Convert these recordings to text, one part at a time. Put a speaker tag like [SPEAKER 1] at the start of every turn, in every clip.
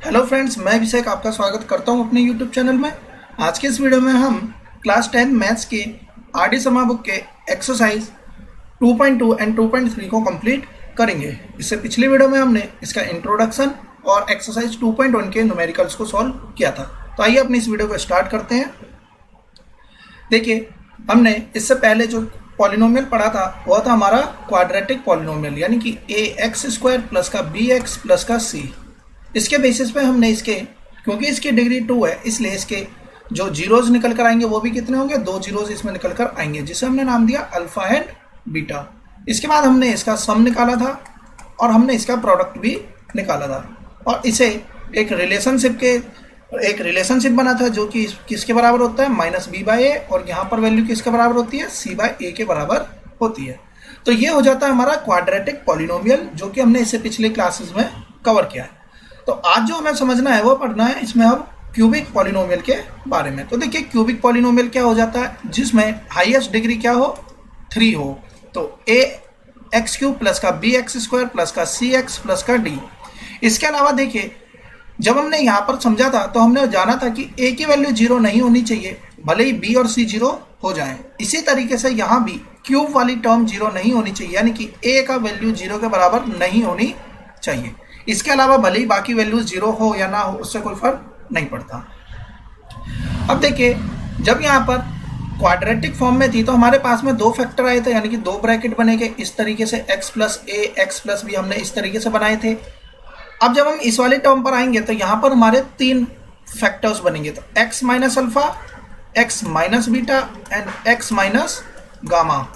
[SPEAKER 1] Hello friends, मैं अभिषेक आपका स्वागत करता हूं अपने यूट्यूब चैनल में। आज के इस वीडियो में हम क्लास 10 मैथ्स के आरडी समा बुक के एक्सरसाइज 2.2 एंड 2.3 को कंप्लीट करेंगे। इससे पिछली वीडियो में हमने इसका इंट्रोडक्शन और एक्सरसाइज 2.1 के न्यूमेरिकल्स को सॉल्व किया था। तो आइए अपनी इस वीडियो को स्टार्ट करते हैं। देखिए, हमने इससे पहले जो पॉलिनोमियल पढ़ा था वह था हमारा क्वाड्रेटिक पॉलिनोमियल, यानी कि ax² प्लस का bx प्लस का c। इसके बेसिस पे हमने क्योंकि इसकी डिग्री 2 है, इसलिए इसके जो जीरोज निकल कर आएंगे वो भी कितने होंगे, 2 जीरोज इसमें निकल कर आएंगे, जिसे हमने नाम दिया अल्फा एंड बीटा। इसके बाद हमने इसका सम निकाला था और हमने इसका प्रोडक्ट भी निकाला था, और इसे एक रिलेशनशिप बना था जो कि किसके बराबर होता है, -b/a, और यहाँ पर वैल्यू किसके बराबर होती है, c/a के बराबर होती है। तो ये हो जाता है हमारा क्वाड्रेटिक पॉलिनोमियल, जो कि हमने इससे पिछले क्लासेस में कवर किया है। तो आज जो हमें समझना है वो पढ़ना है इसमें अब क्यूबिक पॉलिनोमियल के बारे में। तो देखिए, क्यूबिक पॉलिनोमियल क्या हो जाता है, जिसमें हाईएस्ट डिग्री क्या हो, 3 हो। तो ax³ प्लस का bx² प्लस का cx प्लस का d। इसके अलावा देखिए, जब हमने यहाँ पर समझा था तो हमने जाना था कि a की वैल्यू 0 नहीं होनी चाहिए, भले ही b और c 0 हो जाए। इसी तरीके से यहाँ भी क्यूब वाली टर्म 0 नहीं होनी चाहिए, यानी कि a का वैल्यू 0 के बराबर नहीं होनी चाहिए। इसके अलावा भले ही बाकी वैल्यूज 0 हो या ना हो, उससे कोई फर्क नहीं पड़ता। अब देखिए, जब यहाँ पर क्वाड्रेटिक फॉर्म में थी तो हमारे पास में 2 फैक्टर आए थे, यानी कि 2 ब्रैकेट बनेंगे इस तरीके से, x plus a, x plus b हमने इस तरीके से बनाए थे। अब जब हम इस वाले टर्म पर आएंगे तो यहाँ पर हमारे 3 फैक्टर्स बनेंगे, तो x minus alpha, x minus beta and x minus gamma.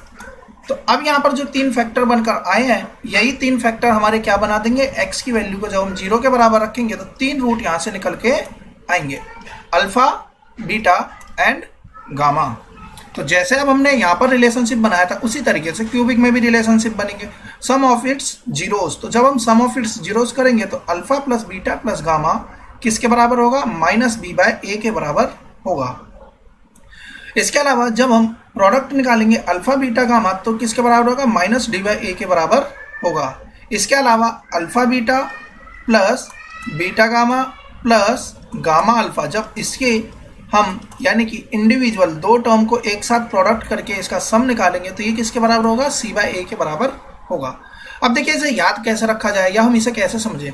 [SPEAKER 1] तो अब यहाँ पर जो 3 फैक्टर बनकर आए हैं, यही 3 फैक्टर हमारे क्या बना देंगे, x की वैल्यू को जब हम 0 के बराबर रखेंगे तो 3 रूट यहाँ से निकल के आएंगे, अल्फा, बीटा एंड गामा। तो जैसे अब हमने यहाँ पर रिलेशनशिप बनाया था उसी तरीके से क्यूबिक में भी रिलेशनशिप बनेंगे, सम ऑफ इट्स जीरोस। तो जब हम सम ऑफ इट्स जीरोस करेंगे तो alpha plus beta plus gamma किसके बराबर होगा, -b/a के बराबर होगा। इसके अलावा जब हम प्रोडक्ट निकालेंगे अल्फा बीटा गामा तो किसके बराबर होगा, -d/a के बराबर होगा। इसके अलावा alpha beta plus beta gamma plus gamma alpha, जब इसके हम यानी कि इंडिविजुअल 2 टर्म को एक साथ प्रोडक्ट करके इसका सम निकालेंगे तो ये किसके बराबर होगा, c/a के बराबर होगा। अब देखिए, इसे याद कैसे रखा जाए या हम इसे कैसे समझें,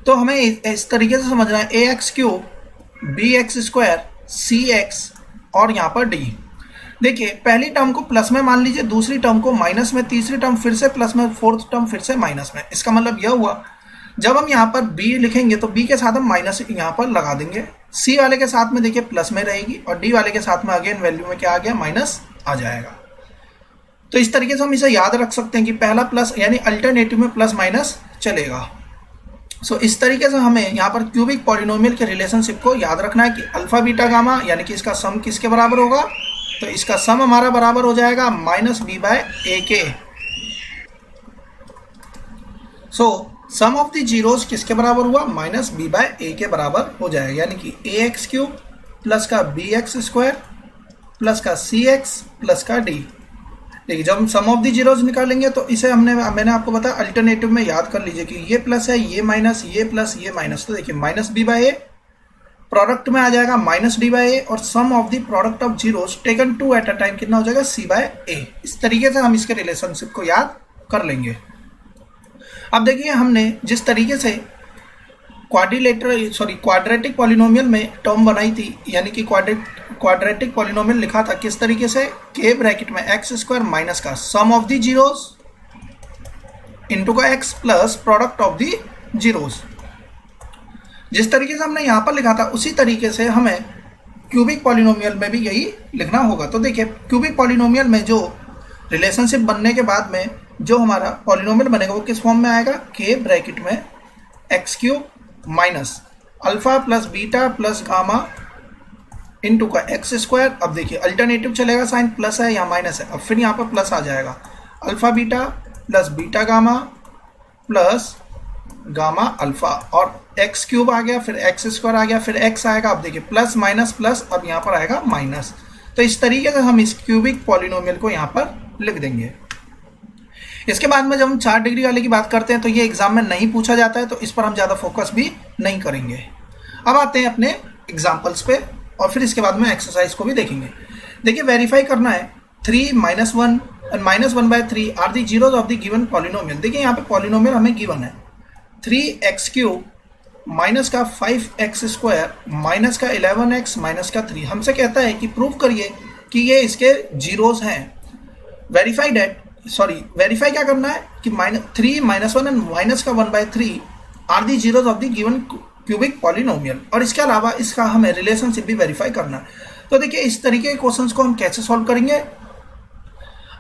[SPEAKER 1] तो हमें इस तरीके से समझना है, ax³ bx² cx और यहाँ पर d। देखिए, पहली टर्म को प्लस में मान लीजिए, दूसरी टर्म को माइनस में, तीसरी टर्म फिर से प्लस में, फोर्थ टर्म फिर से माइनस में। इसका मतलब यह हुआ, जब हम यहाँ पर b लिखेंगे तो b के साथ हम माइनस यहाँ पर लगा देंगे, c वाले के साथ में देखिए प्लस में रहेगी, और d वाले के साथ में अगेन वैल्यू में क्या आ गया, माइनस आ जाएगा। तो इस तरीके से हम इसे याद रख सकते हैं कि पहला प्लस यानी अल्टरनेटिव में प्लस माइनस चलेगा। सो इस तरीके से हमें यहाँ पर क्यूबिक पॉलिनोमियल के रिलेशनशिप को याद रखना है कि अल्फा बीटा गामा यानी कि इसका सम किसके बराबर होगा, तो इसका सम हमारा बराबर हो जाएगा -b/a के। सो सम ऑफ द जीरोस किसके बराबर हुआ, -b/a के बराबर हो जाएगा, यानी कि ax³ प्लस का bx² प्लस का cx प्लस का d। देखिए, जब हम सम ऑफ दी जीरोज निकालेंगे तो इसे मैंने आपको बताया अल्टरनेटिव में याद कर लीजिए कि ये प्लस है, ये माइनस, ये प्लस, ये माइनस। तो देखिए, -b/a प्रोडक्ट में आ जाएगा -d/a, और sum of the product of zeros taken 2 at a time कितना हो जाएगा, c/a। इस तरीके से हम इसके रिलेशनशिप को याद कर लेंगे। अब देखिए, हमने जिस तरीके से क्वाड्रेटिक पॉलिनोमियल में टर्म बनाई थी, यानी कि क्वाड्रेटिक पॉलिनोमियल लिखा था किस तरीके से, के ब्रैकेट में x² माइनस का सम ऑफ द जीरोस इनटू का x plus product of the zeros. जिस तरीके से हमने यहाँ पर लिखा था उसी तरीके से हमें क्यूबिक पॉलिनोमियल में भी यही लिखना होगा। तो देखिए, क्यूबिक पॉलिनोमियल में जो रिलेशनशिप बनने के बाद में जो हमारा पॉलिनोमियल बनेगा वो किस फॉर्म में आएगा, के ब्रैकेट में x³ minus alpha plus beta plus gamma into का x²। अब देखिए, अल्टरनेटिव चलेगा, साइन प्लस है या माइनस है, अब फिर यहाँ पर प्लस आ जाएगा, alpha beta plus beta gamma plus gamma alpha, और x³ आ गया, फिर x² आ गया, फिर x आएगा। अब देखिए, प्लस माइनस प्लस, अब यहाँ पर आएगा माइनस। तो इस तरीके से हम इस क्यूबिक पॉलिनोमियल को यहाँ पर लिख देंगे। इसके बाद में जब हम 4 डिग्री वाले की बात करते हैं तो ये एग्जाम में नहीं पूछा जाता है, तो इस पर हम ज़्यादा फोकस भी नहीं करेंगे। अब आते हैं अपने एग्जाम्पल्स पे और फिर इसके बाद में एक्सरसाइज को भी देखेंगे। देखिए वेरीफाई करना है 3 - 1 and -1/3 are the zeros of the given polynomial. देखिए यहाँ पे पॉलिनोमियल हमें गिवन है 3x³ माइनस का 5x² माइनस का 11x माइनस का 3। हमसे कहता है कि प्रूव करिए कि ये इसके जीरोज हैं। वेरीफाई क्या करना है कि -3 - 1 एंड माइनस का 1/3 are the zeros of the given cubic polynomial. और इसके अलावा इसका हमें रिलेशनशिप भी वेरीफाई करना है। तो देखिए इस तरीके के क्वेश्चंस को हम कैसे सॉल्व करेंगे।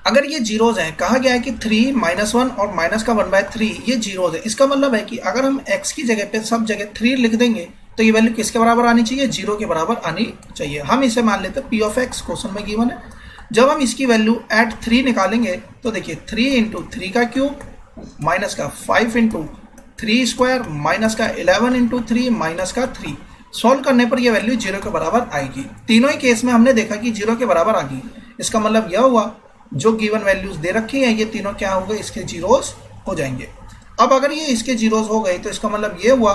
[SPEAKER 1] अगर ये जीरोज हैं, कहा गया है कि 3 - 1 और माइनस का 1/3 ये जीरोज है, इसका मतलब है कि अगर हम x की जगह पे सब जगह 3 लिख देंगे तो ये वैल्यू किसके बराबर आनी चाहिए, 0 के बराबर आनी चाहिए। हम इसे मान लेते हैं p(x) क्वेश्चन में गिवन है। जब हम इसकी वैल्यू एट 3 निकालेंगे तो देखिए 3 × 3 का क्यूब माइनस का 5 × 3² माइनस का 11 × 3 माइनस का 3। सॉल्व करने पर यह वैल्यू 0 के बराबर आएगी। तीनों ही केस में हमने देखा कि 0 के बराबर आ गई। इसका मतलब यह हुआ जो गिवन वैल्यूज दे रखी हैं ये तीनों क्या हो गए, इसके जीरोस हो जाएंगे। अब अगर ये इसके जीरोस हो गए तो इसका मतलब ये हुआ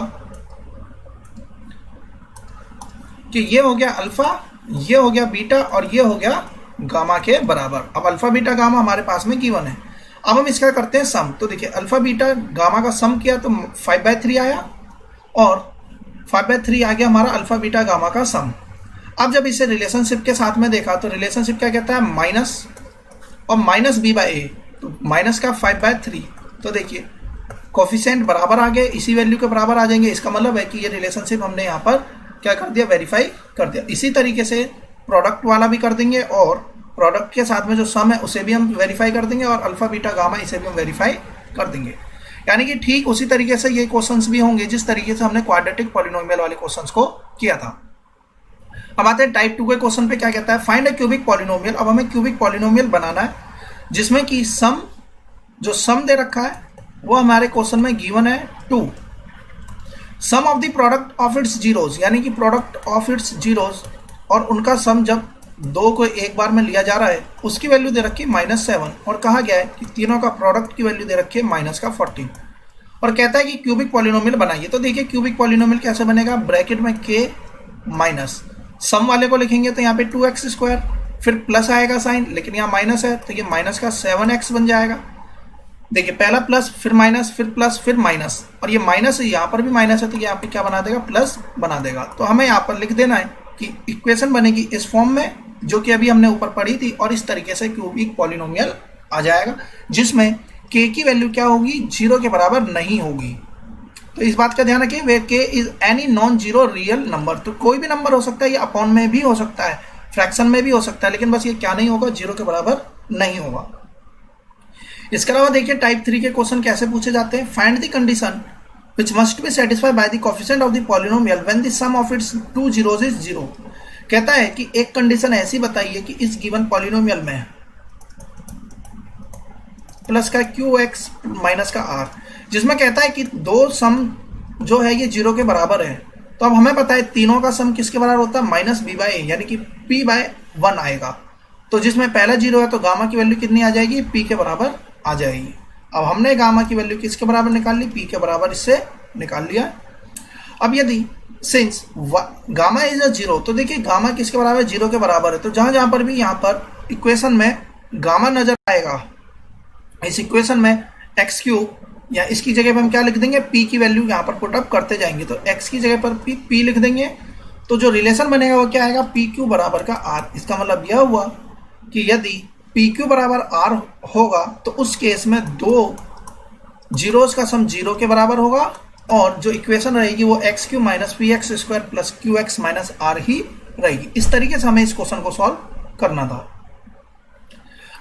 [SPEAKER 1] कि ये हो गया अल्फा, ये हो गया बीटा और ये हो गया गामा के बराबर। अब अल्फा बीटा गामा हमारे पास में गिवन है। अब हम इसका करते हैं सम। तो देखिए अल्फा बीटा गामा का सम किया तो 5/3 आया और 5/3 आ गया हमारा अल्फा बीटा गामा का सम। अब जब इसे रिलेशनशिप के साथ में देखा तो रिलेशनशिप क्या कहता है, माइनस और माइनस b/a, तो माइनस का 5/3। तो देखिए कोफिशिएंट बराबर आ गए, इसी वैल्यू के बराबर आ जाएंगे। इसका मतलब है कि ये रिलेशनशिप हमने यहाँ पर क्या कर दिया, वेरीफाई कर दिया। इसी तरीके से प्रोडक्ट वाला भी कर देंगे और प्रोडक्ट के साथ में जो सम है उसे भी हम वेरीफाई कर देंगे और अल्फा बीटा गामा इसे भी हम वेरीफाई कर देंगे। यानी कि ठीक उसी तरीके से ये क्वेश्चंस भी होंगे जिस तरीके से हमने क्वाड्रेटिक पॉलिनोमियल वाले क्वेश्चंस को किया था। अब आते हैं टाइप 2 के क्वेश्चन पे। क्या कहता है, फाइंड अ क्यूबिक पॉलिनोमियल। अब हमें क्यूबिक पॉलिनोमियल बनाना है जिसमें कि सम, जो सम दे रखा है वो हमारे क्वेश्चन में गिवन है 2। Sum of the product of its zeros, यानी कि प्रोडक्ट ऑफ इट्स जीरोज और उनका सम जब दो को एक बार में लिया जा रहा है उसकी वैल्यू दे रखी है -7 और कहा गया है कि तीनों का प्रोडक्ट की वैल्यू दे रखी है -14 और कहता है कि क्यूबिक पॉलिनोमियल बनाइए। तो देखिए क्यूबिक पॉलिनोमियल कैसे बनेगा, ब्रैकेट में k माइनस सम वाले को लिखेंगे तो यहाँ पे 2x², फिर प्लस आएगा साइन लेकिन यहाँ माइनस है तो ये माइनस का 7x बन जाएगा। देखिए पहला प्लस फिर माइनस फिर प्लस फिर माइनस और ये माइनस यहाँ पर भी माइनस है तो यहाँ पे क्या बना देगा, प्लस बना देगा। तो हमें यहाँ पर लिख देना है कि इक्वेशन बनेगी इस फॉर्म में जो कि अभी हमने ऊपर पढ़ी थी और इस तरीके से क्यूबिक पॉलिनोमियल आ जाएगा जिसमें k की वैल्यू क्या होगी, 0 के बराबर नहीं होगी। तो इस बात का ध्यान रखिए, वे k is any non zero real number. तो कोई भी नंबर हो सकता है, ये अपॉन में भी हो सकता है, फ्रैक्शन में भी हो सकता है, लेकिन बस ये क्या नहीं होगा, 0 के बराबर नहीं होगा। इसके अलावा देखिए टाइप 3 के क्वेश्चन कैसे पूछे जाते हैं। Find the condition which must be satisfied by the coefficient of the polynomial when the sum of its two zeros is 0। कहता है कि एक कंडीशन ऐसी बताइए कि इस गिवन पॉलिनोमियल में प्लस का qx माइनस का r, जिसमें कहता है कि दो सम जो है ये 0 के बराबर है। तो अब हमें पता है तीनों का सम किसके बराबर होता है, -b/a, यानी कि p/1 आएगा। तो जिसमें पहला 0 है तो गामा की वैल्यू कितनी आ जाएगी, p के बराबर आ जाएगी। अब हमने गामा की वैल्यू किसके बराबर निकाल ली, p के बराबर इससे निकाल लिया। अब यदि सिंस गामा इज अ 0, तो देखिए गामा किसके बराबर है, 0 के बराबर है। तो जहां जहां पर भी यहाँ पर इक्वेशन में गामा नजर आएगा, इस इक्वेशन में x³ या इसकी जगह पर हम क्या लिख देंगे, p की वैल्यू यहाँ पर पुट अप करते जाएंगे। तो x की जगह पर p लिख देंगे तो जो रिलेशन बनेगा वो क्या आएगा, pq बराबर का r। इसका मतलब यह हुआ कि यदि PQ बराबर R होगा तो उस केस में दो जीरोस का सम 0 के बराबर होगा और जो इक्वेशन रहेगी वो x³ - px² plus qx minus r ही रहेगी। इस तरीके से हमें इस क्वेश्चन को सॉल्व करना था।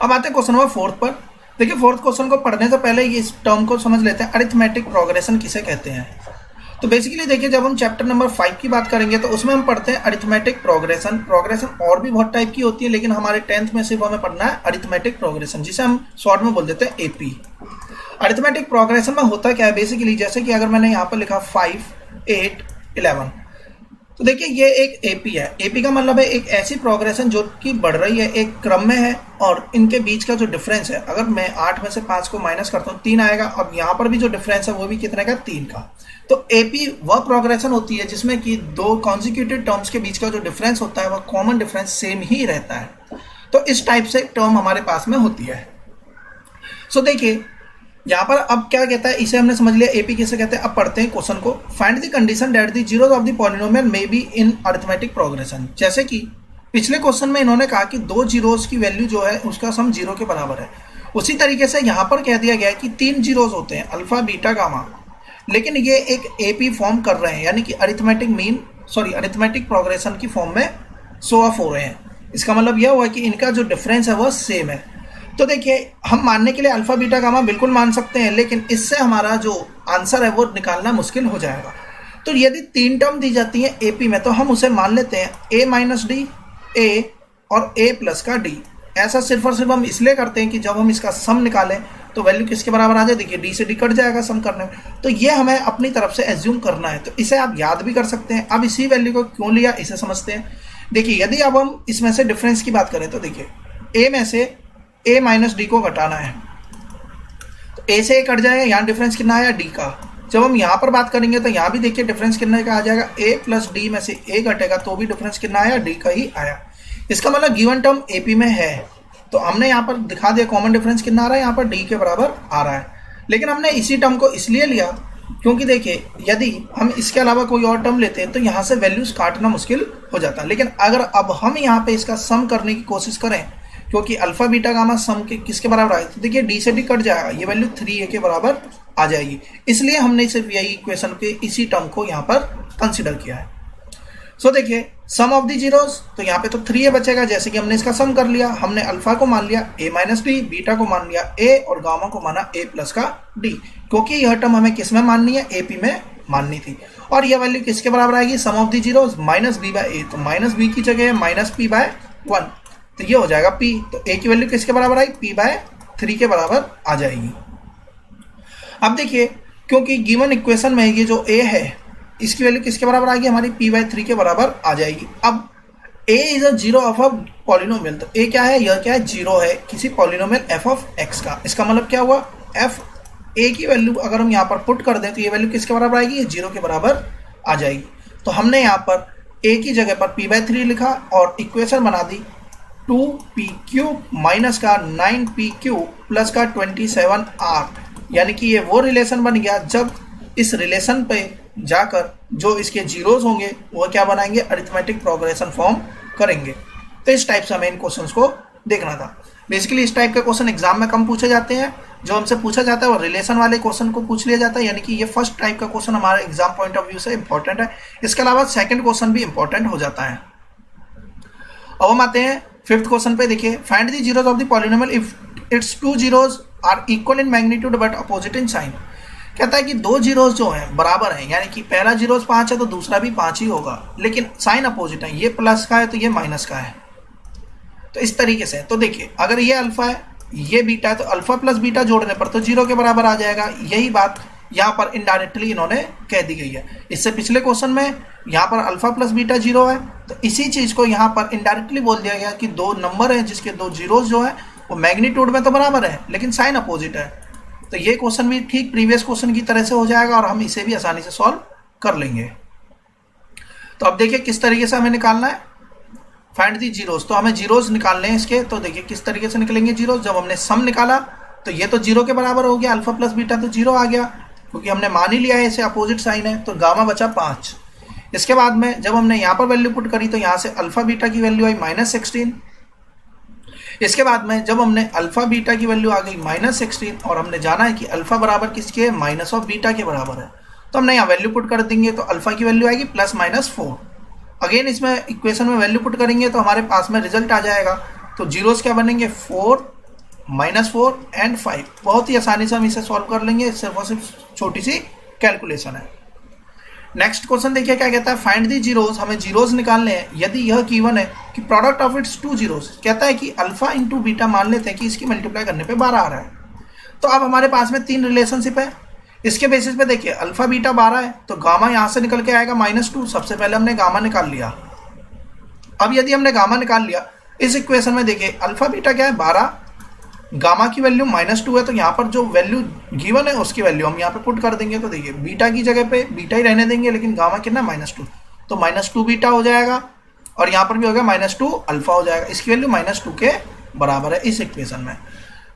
[SPEAKER 1] अब आते हैं क्वेश्चन नंबर 4 पर। देखिए फोर्थ क्वेश्चन को पढ़ने से पहले ये इस टर्म को समझ लेते हैं, अरिथमेटिक प्रोग्रेशन किसे कहते हैं। तो बेसिकली देखिए जब हम चैप्टर नंबर 5 की बात करेंगे तो उसमें हम पढ़ते हैं अरिथमेटिक प्रोग्रेशन। प्रोग्रेशन और भी बहुत टाइप की होती है लेकिन हमारे 10th में सिर्फ हमें पढ़ना है अरिथमेटिक प्रोग्रेशन, जिसे हम शॉर्ट में बोल देते हैं एपी। अरिथमेटिक प्रोग्रेशन में होता क्या है, बेसिकली जैसे कि अगर मैंने यहाँ पर लिखा 5, 8, 11, तो देखिए ये एक एपी है। एपी का मतलब है एक ऐसी प्रोग्रेशन जो कि बढ़ रही है, एक क्रम में है, और इनके बीच का जो डिफरेंस है, अगर मैं 8 में से 5 को माइनस करता हूँ 3 आएगा। अब यहाँ पर भी जो डिफरेंस है वो भी कितने का, 3 का। तो एपी वह प्रोग्रेशन होती है जिसमें कि दो कॉन्जिक्यूटिव टर्म्स के बीच का जो डिफरेंस होता है वह कॉमन डिफरेंस सेम ही रहता है। तो इस टाइप से टर्म हमारे पास में होती है। सो देखिए यहाँ पर अब क्या कहता है, इसे हमने समझ लिया एपी किसे कहते हैं। अब पढ़ते हैं क्वेश्चन को। Find the condition that the zeros of the polynomial may be in arithmetic progression. जैसे कि पिछले क्वेश्चन में इन्होंने कहा कि दो जीरोस की वैल्यू जो है उसका सम 0 के बराबर है, उसी तरीके से यहाँ पर कह दिया गया है कि 3 जीरोस होते हैं, अल्फा बीटा गामा, लेकिन ये एक एपी फॉर्म कर रहे हैं, यानी कि अरिथमेटिक प्रोग्रेशन की फॉर्म में शो ऑफ हो रहे हैं। इसका मतलब यह हुआ कि इनका जो डिफरेंस है वह सेम है। तो देखिए हम मानने के लिए अल्फा बीटा गामा बिल्कुल मान सकते हैं, लेकिन इससे हमारा जो आंसर है वो निकालना मुश्किल हो जाएगा। तो यदि 3 टर्म दी जाती है एपी में तो हम उसे मान लेते हैं a माइनस डी, a और a प्लस का d। ऐसा सिर्फ और सिर्फ हम इसलिए करते हैं कि जब हम इसका सम निकालें तो वैल्यू किसके बराबर आ जाए। देखिए d से d कट जाएगा सम करने में, तो ये हमें अपनी तरफ से एज्यूम करना है। तो इसे आप याद भी कर सकते हैं। अब इसी वैल्यू को क्यों लिया इसे समझते हैं। देखिए यदि अब हम इसमें से डिफरेंस की बात करें तो देखिए a में से a माइनस डी को घटाना है, तो a से a कट जाएगा, यहाँ डिफरेंस कितना आया d का। जब हम यहाँ पर बात करेंगे तो यहाँ भी देखिए डिफरेंस कितने का आ जाएगा, a प्लस डी में से a घटेगा तो भी डिफरेंस कितना आया, d का ही आया। इसका मतलब गिवन टर्म AP में है, तो हमने यहाँ पर दिखा दिया कॉमन डिफरेंस कितना आ रहा है, यहाँ पर d के बराबर आ रहा है। लेकिन हमने इसी टर्म को इसलिए लिया क्योंकि देखिए यदि हम इसके अलावा कोई और टर्म लेते हैं तो यहाँ से वैल्यूज काटना मुश्किल हो जाता है। लेकिन अगर अब हम यहाँ पे इसका सम करने की कोशिश करें, क्योंकि अल्फा बीटा गामा सम के किसके बराबर आए, तो देखिए डी से डी कट जाएगा, ये वैल्यू 3a के बराबर आ जाएगी। इसलिए हमने सिर्फ यही इक्वेशन के इसी टर्म को यहाँ पर कंसिडर किया है। सो देखिए सम ऑफ द जीरोस, तो यहाँ पे तो 3a बचेगा, जैसे कि हमने इसका सम कर लिया। हमने अल्फा को मान लिया a माइनस डी, बीटा को मान लिया a और गामा को माना a प्लस का d, क्योंकि यह टर्म हमें किस में माननी है, AP में माननी थी। और यह वैल्यू किसके बराबर आएगी, sum of the zeros minus b by a, तो माइनस b की जगह माइनस p बाय 1, तो ये हो जाएगा p। तो a की वैल्यू किसके बराबर आई, p बाय 3 के बराबर आ जाएगी। अब देखिए क्योंकि गिवन इक्वेशन में ये जो a है इसकी वैल्यू किसके बराबर आ गई, हमारी p बाय 3 के बराबर आ जाएगी। अब a is a zero of a polynomial, तो a क्या है, यह क्या है, जीरो है किसी पॉलिनोमियल f ऑफ x का। इसका मतलब क्या हुआ, f a की वैल्यू अगर हम यहाँ पर पुट कर दें तो ये वैल्यू किसके बराबर आएगी, ये 0 के बराबर आ जाएगी। तो हमने यहाँ पर a की जगह पर p बाय 3 लिखा और इक्वेशन बना दी 2p क्यूब माइनस का 9p क्यूब प्लस का 27r, यानी कि ये वो रिलेशन बन गया जब इस रिलेशन पे जाकर जो इसके जीरोस होंगे वो क्या बनाएंगे, अरिथमेटिक प्रोग्रेशन फॉर्म करेंगे। तो इस टाइप से हमें इन क्वेश्चंस को देखना था। बेसिकली इस टाइप के क्वेश्चन एग्जाम में कम पूछे जाते हैं, जो हमसे पूछा जाता है वो रिलेशन वाले क्वेश्चन को पूछ लिया जाता है, यानी कि ये फर्स्ट टाइप का क्वेश्चन हमारे एग्जाम पॉइंट ऑफ व्यू से इंपॉर्टेंट है। इसके अलावा सेकंड क्वेश्चन भी इंपॉर्टेंट हो जाता है। अब हम आते हैं फिफ्थ क्वेश्चन पे। देखिए find the zeros of the polynomial if its 2 zeros are equal in magnitude but opposite in sign. कहता है कि 2 जीरोस जो हैं बराबर हैं, यानी कि पहला जीरोस 5 है तो दूसरा भी 5 ही होगा, लेकिन साइन अपोजिट है, ये प्लस का है तो ये माइनस का है। तो इस तरीके से तो देखिए अगर ये अल्फा है ये बीटा है तो अल्फा प्लस बीटा जोड़ने पर तो 0 के बराबर आ जाएगा। यही बात यहाँ पर इनडायरेक्टली इन्होंने कह दी गई है। इससे पिछले क्वेश्चन में यहाँ पर अल्फा प्लस बीटा 0 है, तो इसी चीज़ को यहाँ पर इनडायरेक्टली बोल दिया गया कि 2 नंबर हैं जिसके 2 जीरोस जो है वो मैग्नीट्यूड में तो बराबर है लेकिन साइन अपोजिट है। तो ये क्वेश्चन भी ठीक प्रीवियस क्वेश्चन की तरह से हो जाएगा और हम इसे भी आसानी से सॉल्व कर लेंगे। तो अब देखिए किस तरीके से हमें निकालना है, फाइंड दी जीरोस। तो हमें जीरोस निकालने हैं इसके, तो देखिए किस तरीके से निकलेंगे जीरोस। जब हमने सम निकाला तो ये तो 0 के बराबर हो गया, अल्फा प्लस बीटा तो 0 आ गया क्योंकि हमने मान ही लिया है इसे अपोजिट साइन है, तो गामा बचा 5। इसके बाद में जब हमने यहाँ पर वैल्यू पुट करी तो यहाँ से अल्फा बीटा की वैल्यू आई -16। इसके बाद में जब हमने अल्फा बीटा की वैल्यू आ गई -16 और हमने जाना है कि अल्फा बराबर किसके है, माइनस ऑफ बीटा के बराबर है, तो हमने यहाँ वैल्यू पुट कर देंगे तो अल्फा की वैल्यू आएगी +-4। अगेन इसमें इक्वेशन में वैल्यू पुट करेंगे तो हमारे पास में रिजल्ट आ जाएगा। तो जीरोस क्या बनेंगे, 4 -4 एंड 5। बहुत ही आसानी से हम इसे सॉल्व कर लेंगे, सिर्फ और सिर्फ छोटी सी कैलकुलेशन है। नेक्स्ट क्वेश्चन देखिए क्या कहता है, फाइंड दी जीरोस। हमें जीरोस निकालने हैं यदि यह गिवन है कि प्रोडक्ट ऑफ इट्स 2 जीरोस। कहता है कि अल्फा इंटू बीटा मान लेते हैं कि इसकी मल्टीप्लाई करने पे 12 आ रहा है। तो अब हमारे पास में 3 रिलेशनशिप है। इसके बेसिस पे देखिए अल्फा बीटा 12 है तो गामा यहाँ से निकल के आएगा -2। सबसे पहले हमने गामा निकाल लिया। अब यदि हमने गामा निकाल लिया इस इक्वेशन में देखिए अल्फा बीटा क्या है 12, गामा की वैल्यू -2 है, तो यहाँ पर जो वैल्यू गिवन है उसकी वैल्यू हम यहाँ पे पुट कर देंगे। तो देखिए बीटा की जगह पे बीटा ही रहने देंगे, लेकिन गामा कितना -2, तो -2 बीटा हो जाएगा और यहाँ पर भी हो गया -2 अल्फा हो जाएगा। इसकी वैल्यू -2 के बराबर है इस इक्वेशन में।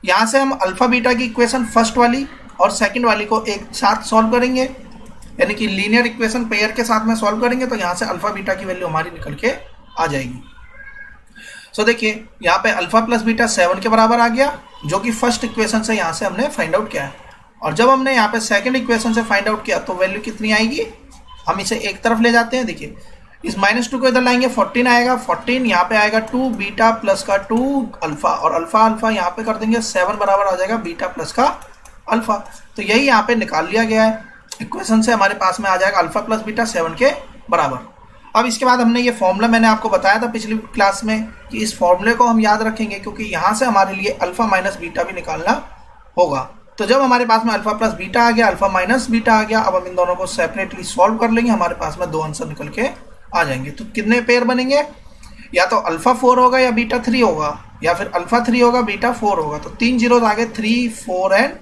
[SPEAKER 1] यहाँ से हम अल्फा बीटा की इक्वेशन फर्स्ट वाली और सेकंड वाली को एक साथ सॉल्व करेंगे, यानी कि लीनियर इक्वेशन पेयर के साथ में सॉल्व करेंगे, तो यहाँ से अल्फा बीटा की वैल्यू हमारी निकल के आ जाएगी। सो देखिए यहाँ पे अल्फा प्लस बीटा 7 के बराबर आ गया, जो कि फर्स्ट इक्वेशन से यहाँ से हमने फाइंड आउट किया है। और जब हमने यहाँ पे सेकंड इक्वेशन से फाइंड आउट किया तो वैल्यू कितनी आएगी, हम इसे एक तरफ ले जाते हैं। देखिए इस -2 को इधर लाएंगे, 14 आएगा, 14 यहाँ पे आएगा 2 बीटा प्लस का 2 अल्फा, और अल्फा अल्फा यहाँ पे कर देंगे 7 बराबर आ जाएगा बीटा प्लस का अल्फा। तो यही यहाँ पे निकाल लिया गया है इक्वेशन से, हमारे पास में आ जाएगा अल्फा प्लस बीटा 7 के बराबर। अब इसके बाद हमने ये फॉर्मूला मैंने आपको बताया था पिछली क्लास में कि इस फॉर्मूले को हम याद रखेंगे, क्योंकि यहाँ से हमारे लिए अल्फा माइनस बीटा भी निकालना होगा। तो जब हमारे पास में अल्फा प्लस बीटा आ गया, अल्फा माइनस बीटा आ गया, अब हम इन दोनों को सेपरेटली सॉल्व कर लेंगे, हमारे पास में 2 आंसर निकल के आ जाएंगे। तो कितने पेयर बनेंगे, या तो अल्फा 4 होगा या बीटा 3 होगा, या फिर अल्फा 3 होगा बीटा 4 होगा। तो 3 जीरोज आ गए, 3 4 एंड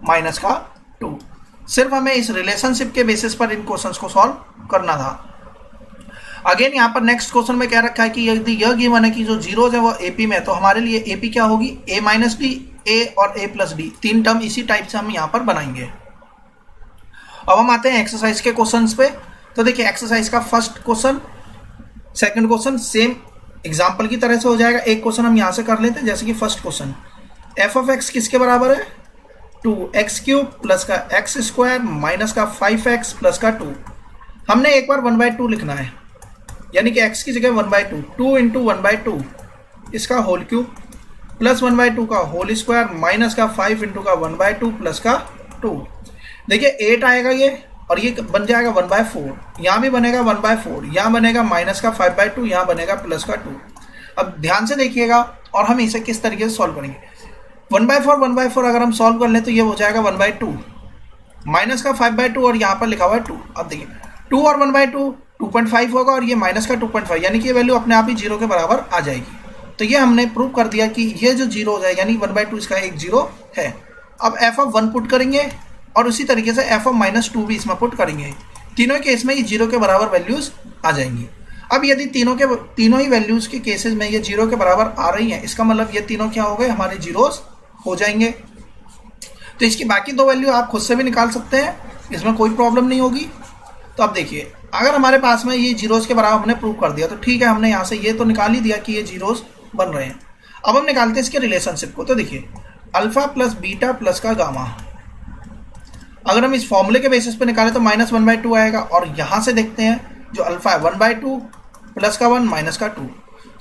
[SPEAKER 1] माइनस का 2। सिर्फ हमें इस रिलेशनशिप के बेसिस पर इन क्वेश्चंस को सॉल्व करना था। अगेन यहाँ पर नेक्स्ट क्वेश्चन में क्या रखा है कि यदि यह गिवन है कि जो जीरोज है वो एपी में है, तो हमारे लिए एपी क्या होगी, a माइनस डी, ए और a प्लस डी, 3 टर्म इसी टाइप से हम यहाँ पर बनाएंगे। अब हम आते हैं एक्सरसाइज के क्वेश्चंस पे। तो देखिए एक्सरसाइज का first question second question same example की तरह से हो जाएगा। एक क्वेश्चन हम यहाँ से कर लेते हैं, जैसे कि first question F of x किसके बराबर है, 2x³ प्लस का x² माइनस का 5x प्लस का 2। हमने एक बार 1/2 लिखना है, यानी कि x की जगह 1/2, 2 इंटू 1/2 इसका होल क्यूब प्लस 1/2 का होल स्क्वायर माइनस का 5 इंटू का 1/2 प्लस का 2। देखिए 8 आएगा ये, और ये बन जाएगा 1/4, यहाँ भी बनेगा 1/4, यहाँ बनेगा माइनस का 5/2, यहाँ बनेगा प्लस का 2। अब ध्यान से देखिएगा और हम इसे किस तरीके से सॉल्व करेंगे। 1/4 अगर हम सॉल्व कर लें तो ये हो जाएगा 1/2 माइनस का 5/2 और यहाँ पर लिखा हुआ है 2। अब देखिए 2 और 1/2 2.5 होगा, और ये माइनस का 2.5, यानी कि ये वैल्यू अपने आप ही 0 के बराबर आ जाएगी। तो ये हमने प्रूव कर दिया कि ये जो 0 है, यानी 1/2 इसका एक 0 है। अब f ऑफ 1 पुट करेंगे और उसी तरीके से f ऑफ -2 भी इसमें पुट करेंगे। तीनों केस में ये 0 के बराबर वैल्यूज आ जाएंगी। अब यदि तीनों ही वैल्यूज के केसेस में ये 0 के बराबर आ रही हैं, इसका मतलब ये तीनों क्या हो गए, हमारे जीरोस हो जाएंगे। तो इसकी बाकी 2 वैल्यू आप खुद से भी निकाल सकते हैं, इसमें कोई प्रॉब्लम नहीं होगी। तो अब देखिए अगर हमारे पास में ये जीरोस के बराबर हमने प्रूव कर दिया तो ठीक है, हमने यहाँ से ये तो निकाल ही दिया कि ये जीरोस बन रहे हैं। अब हम निकालते हैं इसके रिलेशनशिप को। तो देखिए अल्फा प्लस बीटा प्लस का गामा, अगर हम इस फॉर्मूले के बेसिस पे निकालें तो -1/2 आएगा, और यहाँ से देखते हैं जो अल्फा है 1/2 प्लस का 1 माइनस का 2।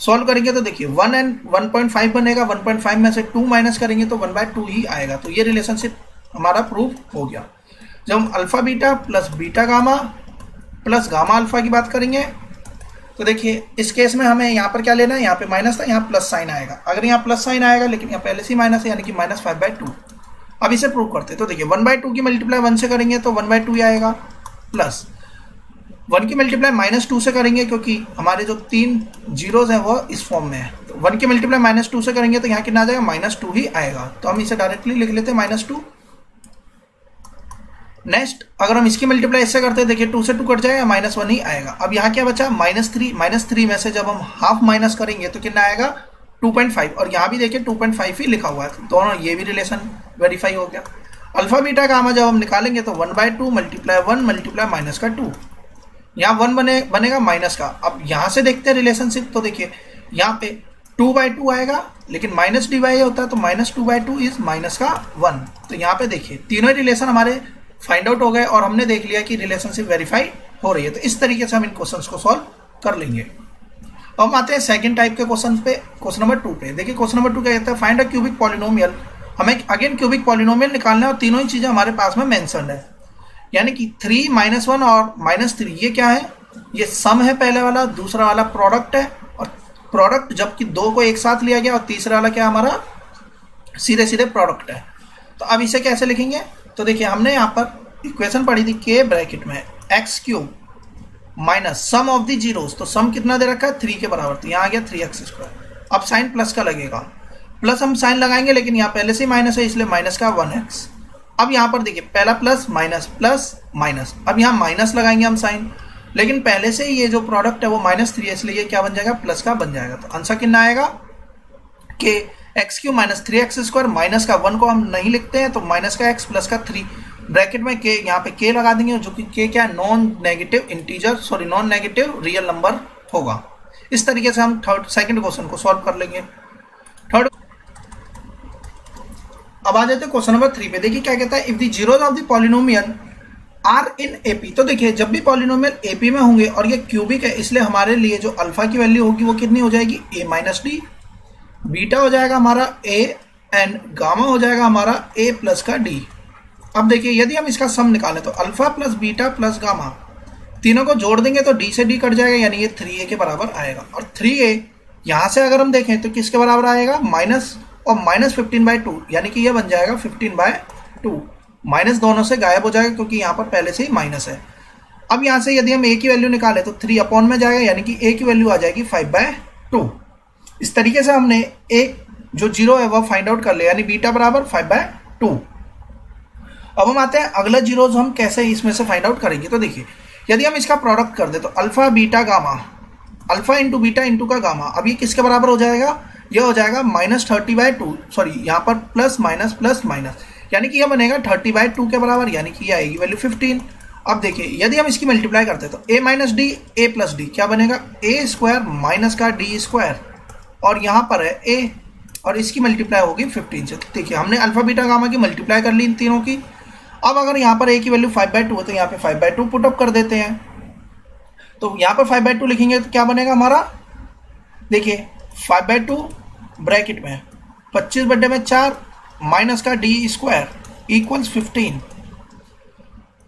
[SPEAKER 1] सॉल्व करेंगे तो देखिए 1 एंड 1.5 बनेगा, 1.5 में से 2 माइनस करेंगे तो 1/2 ही आएगा। तो ये रिलेशनशिप हमारा प्रूव हो गया। जब हम alpha beta plus beta gamma plus gamma alpha की बात करेंगे तो देखिए इस केस में हमें यहाँ पर क्या लेना है, यहाँ पे माइनस था, यहाँ प्लस साइन आएगा। अगर यहाँ प्लस साइन आएगा लेकिन यहाँ पहले से ही माइनस है, यानी कि -5/2। अब इसे प्रूव करते हैं। तो देखिए 1/2 की मल्टीप्लाई 1 से करेंगे तो 1/2 ही आएगा, प्लस 1 की मल्टीप्लाई -2 से करेंगे, क्योंकि हमारे जो 3 जीरोज हैं वो इस फॉर्म में है। तो 1 की मल्टीप्लाई -2 से करेंगे तो यहाँ कितना आ जाएगा, -2 ही आएगा। तो हम इसे डायरेक्टली लिख लेते हैं -2। नेक्स्ट अगर हम इसकी मल्टीप्लाई इससे करते हैं, देखिए 2 से 2 कट जाएगा, -1 ही आएगा। अब यहाँ क्या बचा, -3 में से जब हम हाफ माइनस करेंगे तो कितना आएगा, 2.5, और यहाँ भी देखिए 2.5 ही लिखा हुआ है। तो दोनों ये भी रिलेशन वेरीफाई हो गया। अल्फा बीटा गामा जब हम निकालेंगे तो 1/2 मल्टीप्लाई 1 मल्टीप्लाई माइनस का 2, यहाँ 1 बनेगा माइनस का। अब यहाँ से देखते हैं रिलेशनशिप। तो देखिए यहाँ पे 2/2 आएगा, लेकिन माइनस डिवाइड होता है तो -2/2 इज माइनस का 1। तो यहाँ पे देखिए तीनों रिलेशन हमारे फाइंड आउट हो गए और हमने देख लिया कि रिलेशनशिप वेरीफाई हो रही है। तो इस तरीके से हम इन क्वेश्चंस को सॉल्व कर लेंगे। अब हम आते हैं सेकंड टाइप के क्वेश्चन पे, क्वेश्चन नंबर 2 पे। देखिए क्वेश्चन नंबर 2 क्या कहता है, फाइंड अ क्यूबिक पॉलिनोमियल। हमें अगेन क्यूबिक पॉलिनोमियल निकालना है और तीनों ही चीजें हमारे पास में मेंशन्ड है, यानी कि 3 -1 और -3 ये क्या है, ये सम है पहले वाला, दूसरा वाला प्रोडक्ट है, और प्रोडक्ट जबकि 2 को एक साथ लिया गया, और तीसरा वाला क्या हमारा सीधे सीधे प्रोडक्ट है। तो अब इसे कैसे लिखेंगे, तो देखिए हमने यहाँ पर इक्वेशन पढ़ी थी के ब्रैकेट में x cube minus sum of the zeros, तो सम कितना दे रखा है 3 के बराबर, तो यहाँ आ गया 3x²। अब साइन प्लस का लगेगा, प्लस हम साइन लगाएंगे लेकिन यहाँ पहले से ही माइनस है इसलिए माइनस का 1x। अब यहाँ पर देखिए पहला प्लस माइनस, अब यहाँ माइनस लगाएंगे हम साइन, लेकिन पहले से ये जो प्रोडक्ट है वो -3 है इसलिए ये क्या बन जाएगा, प्लस का बन जाएगा। तो आंसर कितना आएगा कि x³ माइनस 3x² माइनस का 1 को हम नहीं लिखते हैं तो माइनस का x प्लस का 3 ब्रैकेट में के, यहाँ पे के लगा देंगे जो कि के क्या है, नॉन नेगेटिव रियल नंबर होगा। इस तरीके से हम सेकंड क्वेश्चन को सॉल्व कर लेंगे। थर्ड अब आ जाते हैं क्वेश्चन नंबर 3 पे। देखिए क्या कहता है, if the zeros of the polynomial are in AP. तो देखिए जब भी पॉलिनोमियल एपी में होंगे और ये क्यूबिक है इसलिए हमारे लिए जो अल्फा की वैल्यू होगी वो कितनी हो जाएगी, a माइनस डी, बीटा हो जाएगा हमारा a एंड गामा हो जाएगा हमारा a प्लस का d। अब देखिए यदि हम इसका सम निकालें तो alpha plus beta plus gamma तीनों को जोड़ देंगे तो d से d कट जाएगा, यानी ये 3a के बराबर आएगा। और 3a यहाँ से अगर हम देखें तो किसके बराबर आएगा, माइनस और -15/2, यानी कि ये बन जाएगा 15/2। माइनस दोनों से गायब हो जाएगा क्योंकि यहाँ पर पहले से ही माइनस है। अब यहाँ से यदि हम a की वैल्यू निकालें तो 3 अपॉन में जाएगा, यानी कि a की वैल्यू आ जाएगी 5/2। इस तरीके से हमने एक जो जीरो है वह फाइंड आउट कर लिया, यानी बीटा बराबर 5/2। अब हम आते हैं अगला जीरोज हम कैसे इसमें से फाइंड आउट करेंगे। तो देखिए यदि हम इसका प्रोडक्ट कर दे तो alpha beta gamma, alpha into beta into का गामा, अब ये किसके बराबर हो जाएगा, यह हो जाएगा -30/2, सॉरी यहाँ पर प्लस माइनस, यानी कि यह बनेगा 30/2 के बराबर, यानी कि यह आएगी वैल्यू 15। अब देखिए यदि हम इसकी मल्टीप्लाई करते हैं तो a minus D a plus D क्या बनेगा, a² माइनस का d², और यहाँ पर है a और इसकी मल्टीप्लाई होगी 15 से। तो देखिए हमने अल्फा बीटा गामा की मल्टीप्लाई कर ली इन तीनों की। अब अगर यहाँ पर a की वैल्यू 5/2 है तो यहाँ पे 5/2 पुट अप कर देते हैं, तो यहाँ पर 5/2 लिखेंगे तो क्या बनेगा हमारा, देखिए 5/2 ब्रैकेट में 25/4 माइनस का d² इक्वल्स 15,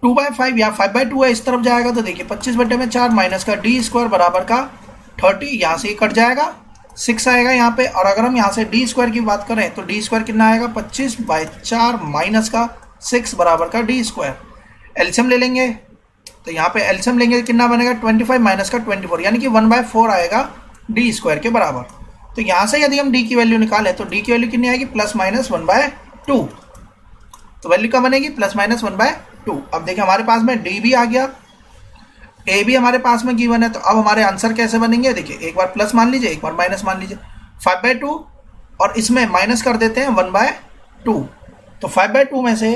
[SPEAKER 1] 2/5 या 5/2 है इस तरफ जाएगा तो देखिए 25/4 माइनस का d² बराबर का 30, यहाँ से कट जाएगा 6 आएगा यहाँ पे। और अगर हम यहाँ से d² की बात करें तो d² कितना आएगा, 25/4 माइनस का 6 बराबर का d²। एलसीएम ले लेंगे तो यहाँ पे एलसीएम लेंगे कितना बनेगा, 25 माइनस का 24, यानी कि 1/4 आएगा d² के बराबर। तो यहाँ से यदि हम d की वैल्यू निकालें तो d की वैल्यू कितनी आएगी, +-1/2। तो वैल्यू क्या बनेगी, +-1/2। अब देखिए हमारे पास में d भी आ गया, a भी हमारे पास में गिवन है, तो अब हमारे आंसर कैसे बनेंगे, देखिए एक बार प्लस मान लीजिए एक बार माइनस मान लीजिए। 5/2 और इसमें माइनस कर देते हैं 1/2, तो 5/2 में से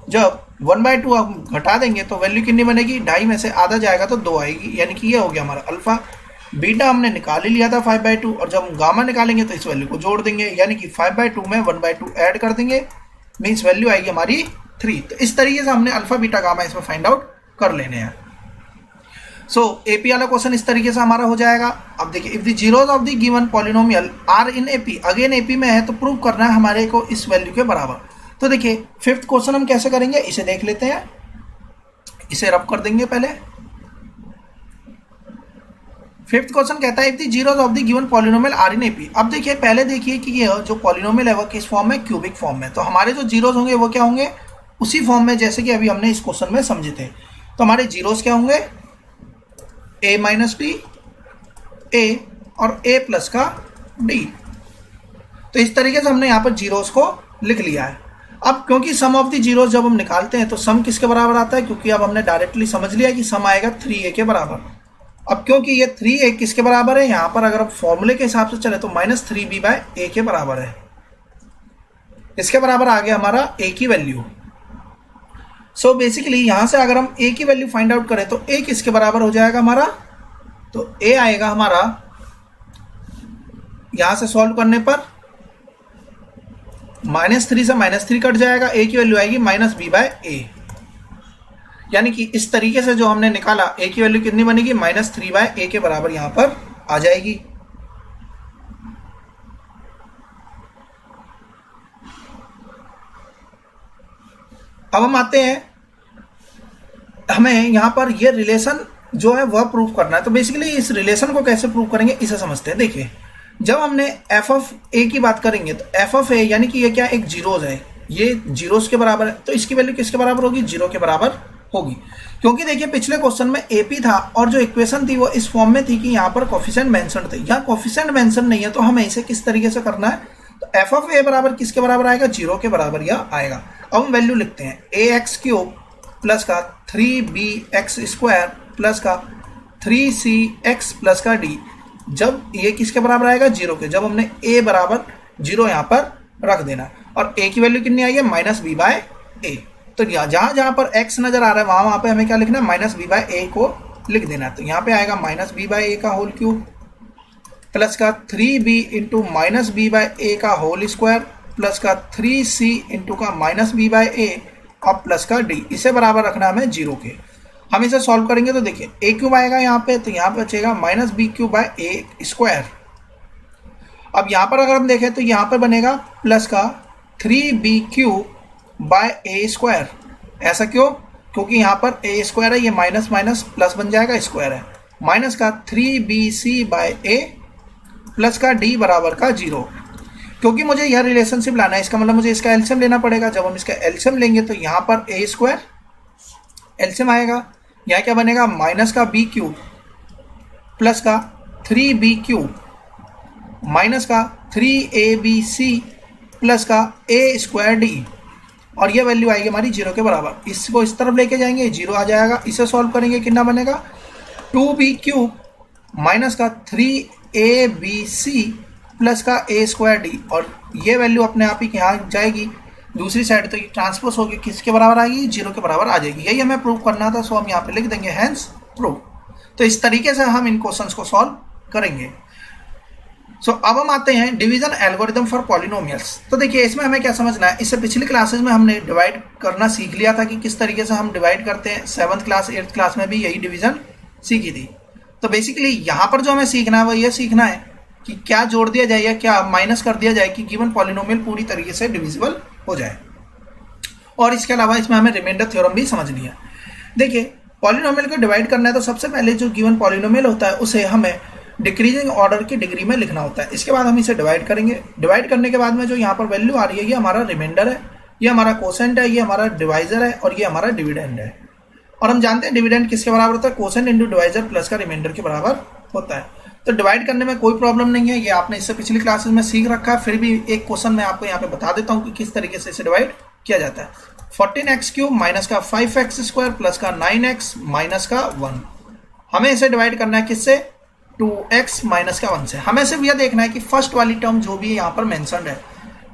[SPEAKER 1] जब 1/2 हम घटा देंगे तो वैल्यू कितनी बनेगी, 2.5 में से आधा जाएगा तो 2 आएगी, यानी कि ये हो गया हमारा अल्फा। बीटा हमने निकाल ही लिया था 5/2, और जब हम गामा निकालेंगे तो इस वैल्यू को जोड़ देंगे, यानी कि 5/2 में 1/2 ऐड कर देंगे, मीन्स वैल्यू आएगी हमारी 3। तो इस तरीके से हमने अल्फा बीटा गामा इसमें फाइंड आउट कर लेने हैं। सो एपी वाला क्वेश्चन इस तरीके से हमारा हो जाएगा। अब देखिए if the zeros of the given polynomial are in AP, again AP में है तो प्रूव करना है हमारे को इस वैल्यू के बराबर। तो देखिए फिफ्थ क्वेश्चन हम कैसे करेंगे, इसे देख लेते हैं, इसे रब कर देंगे पहले। फिफ्थ क्वेश्चन कहता है if the zeros of the given polynomial are in AP. अब देखिए पहले देखिए कि ये जो पॉलिनोमियल है वो किस फॉर्म में, क्यूबिक फॉर्म में। तो हमारे जो जीरोस होंगे वो क्या होंगे, उसी फॉर्म में जैसे कि अभी हमने इस क्वेश्चन में समझे थे। तो हमारे जीरोस क्या होंगे, a माइनस डी, a और a प्लस का d। तो इस तरीके से हमने यहाँ पर जीरोस को लिख लिया है। अब क्योंकि सम ऑफ द जीरोस जब हम निकालते हैं तो सम किसके बराबर आता है, क्योंकि अब हमने डायरेक्टली समझ लिया कि सम आएगा 3a के बराबर। अब क्योंकि ये 3a किसके बराबर है, यहाँ पर अगर हम फॉर्मूले के हिसाब से चले तो -3b/a के बराबर है। इसके बराबर आ गया हमारा a की वैल्यू। सो बेसिकली यहाँ से अगर हम a की वैल्यू फाइंड आउट करें तो a किसके बराबर हो जाएगा हमारा, तो a आएगा हमारा यहाँ से सॉल्व करने पर -3 से -3 कट जाएगा, a की वैल्यू आएगी -b/a। यानी कि इस तरीके से जो हमने निकाला a की वैल्यू कितनी बनेगी, -3/a के बराबर यहाँ पर आ जाएगी। अब हम आते हैं, हमें यहाँ पर ये रिलेशन जो है वह प्रूव करना है। तो बेसिकली इस रिलेशन को कैसे प्रूव करेंगे इसे समझते हैं। देखिए जब हमने f ऑफ a की बात करेंगे तो f ऑफ a यानी कि ये क्या एक जीरोज है, ये जीरोस के बराबर है, तो इसकी वैल्यू किसके बराबर होगी, 0 के बराबर होगी। क्योंकि देखिए पिछले क्वेश्चन में एपी था और जो इक्वेशन थी वो इस फॉर्म में थी कि यहाँ पर कोफिशिएंट मेंशन थे, यहाँ कोफिशिएंट मेंशन नहीं है, तो हमें इसे किस तरीके से करना है, तो एफ ऑफ ए बराबर किसके बराबर आएगा, 0 के बराबर यह आएगा। अब हम वैल्यू लिखते हैं, ए एक्स क्यूब प्लस का 3bx स्क्वायर प्लस का 3cx प्लस का d, जब ये किसके बराबर आएगा, 0 के, जब हमने a बराबर 0 यहाँ पर रख देना, और a की वैल्यू कितनी आई है, माइनस बी बाय ए। तो जहाँ जहाँ पर x नजर आ रहा है वहाँ पे हमें क्या लिखना है, माइनस बी बाय ए को लिख देना। तो यहाँ पे आएगा माइनस बी बाय ए का होल क्यूब प्लस का 3b into minus B by A का होल स्क्वायर प्लस का 3c इंटू का माइनस बी बाय ए और प्लस का d, इसे बराबर रखना हमें 0 के। हम इसे सॉल्व करेंगे तो देखिए ए क्यूब आएगा यहाँ पे, तो यहाँ पे बचेगा minus b cube by a square. अब यहाँ पर अगर हम देखें तो यहाँ पर बनेगा प्लस का 3b cube by a square. ऐसा क्यों, क्योंकि यहाँ पर ए स्क्वायर है, ये माइनस माइनस प्लस बन जाएगा, स्क्वायर है, माइनस का 3bc बाय ए प्लस का d बराबर का 0। क्योंकि मुझे यह रिलेशनशिप लाना है, इसका मतलब मुझे इसका एलसीएम लेना पड़ेगा। जब हम इसका एलसीएम लेंगे तो यहाँ पर ए स्क्वायर एलसीएम आएगा, यहाँ क्या बनेगा, माइनस का बी क्यूब प्लस का 3b क्यूब माइनस का 3abc प्लस का a स्क्वायर d, और ये वैल्यू आएगी हमारी 0 के बराबर। इसको इस तरफ लेके जाएंगे, 0 आ जाएगा। इसे सॉल्व करेंगे, कितना बनेगा, 2b क्यूब माइनस का 3abc प्लस का a स्क्वायर d, और ये वैल्यू अपने आप ही यहाँ जाएगी दूसरी साइड, तो ये ट्रांसपोज होगी किसके बराबर आएगी, 0 के बराबर आ जाएगी। यही हमें प्रूव करना था, सो हम यहाँ पे लिख देंगे हैंस प्रूव। तो इस तरीके से हम इन क्वेश्चंस को सॉल्व करेंगे। सो अब हम आते हैं डिवीजन एल्गोरिथम फॉर पॉलिनोमियल्स। तो देखिए इसमें हमें क्या समझना है, इससे पिछली क्लासेस में हमने डिवाइड करना सीख लिया था कि किस तरीके से हम डिवाइड करते हैं। 7th क्लास 8th क्लास में भी यही डिवीजन सीखी थी। तो बेसिकली यहाँ पर जो हमें सीखना है वो ये सीखना है कि क्या जोड़ दिया जाए या क्या माइनस कर दिया जाए कि गिवन पॉलिनोमियल पूरी तरीके से डिविजिबल हो जाए। और इसके अलावा इसमें हमें रिमाइंडर थ्योरम भी समझनी है। देखिए पॉलिनोमियल को डिवाइड करना है तो सबसे पहले जो गिवन पॉलिनोमियल होता है उसे हमें डिक्रीजिंग ऑर्डर की डिग्री में लिखना होता है। इसके बाद हम इसे डिवाइड करेंगे। डिवाइड करने के बाद में जो यहाँ पर वैल्यू आ रही है ये हमारा रिमाइंडर है, ये हमारा कोसेंट है, ये हमारा डिवाइजर है और ये हमारा डिविडेंड है। और हम जानते हैं डिविडेंड किसके बराबर होता है, कोसेंट इंटू डिवाइजर प्लस का रिमाइंडर के बराबर होता है। तो डिवाइड करने में कोई प्रॉब्लम नहीं है, ये आपने इससे पिछली क्लासेस में सीख रखा है। फिर भी एक क्वेश्चन मैं आपको यहाँ पे बता देता हूँ कि किस तरीके से इसे डिवाइड किया जाता है। 14x क्यूब माइनस का 5x स्क्वायर प्लस का 9x माइनस का 1। हमें इसे डिवाइड करना है किससे, 2x माइनस का 1 से। हमें सिर्फ यह देखना है कि फर्स्ट वाली टर्म जो भी यहाँ पर मेंशन्ड है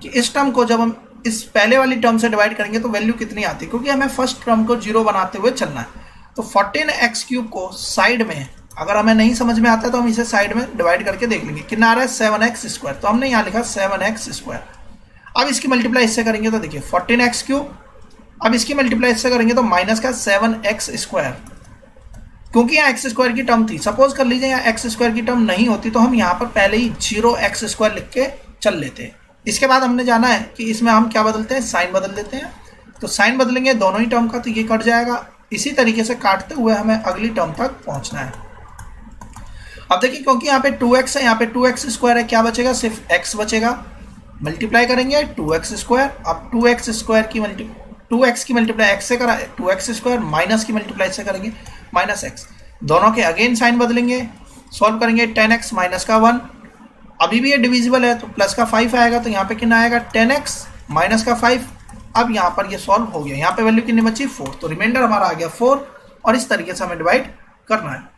[SPEAKER 1] कि इस टर्म को जब हम इस पहले वाली टर्म से डिवाइड करेंगे तो वैल्यू कितनी आती है, क्योंकि हमें फर्स्ट टर्म को 0 बनाते हुए चलना है। तो 14x क्यूब को साइड में अगर हमें नहीं समझ में आता तो हम इसे साइड में डिवाइड करके देख लेंगे। कितना आ रहा है, 7x स्क्वायर। तो हमने यहाँ लिखा 7x स्क्वायर। अब इसकी मल्टीप्लाई इससे करेंगे तो देखिए 14x क्यूब, अब इसकी मल्टीप्लाई इससे करेंगे तो माइनस का 7x स्क्वायर, क्योंकि यहाँ एक्स स्क्वायर की टर्म थी। सपोज कर लीजिए यहाँ एक्स स्क्वायर की टर्म नहीं होती तो हम यहाँ पर पहले ही 0x स्क्वायर लिख के चल लेते। इसके बाद हमने जाना है कि इसमें हम क्या बदलते हैं, साइन बदल देते हैं। तो साइन बदलेंगे दोनों ही टर्म का तो ये कट जाएगा। इसी तरीके से काटते हुए हमें अगली टर्म तक पहुंचना है। अब देखिए क्योंकि यहाँ पे 2x है, यहाँ पे 2x स्क्वायर है, क्या बचेगा, सिर्फ x बचेगा। मल्टीप्लाई करेंगे 2x स्क्वायर। अब 2x स्क्वायर की 2x की मल्टीप्लाई x से करा 2x स्क्वायर, माइनस की मल्टीप्लाई से करेंगे माइनस x। दोनों के अगेन साइन बदलेंगे, सॉल्व करेंगे 10x माइनस का 1। अभी भी ये डिविजिबल है तो प्लस का 5 आएगा, तो यहाँ पे कितना आएगा 10x माइनस का 5। अब यहाँ पर ये सॉल्व हो गया। यहाँ पे वैल्यू कितनी बची, 4। तो रिमाइंडर हमारा आ गया 4। और इस तरीके से हमें डिवाइड करना है।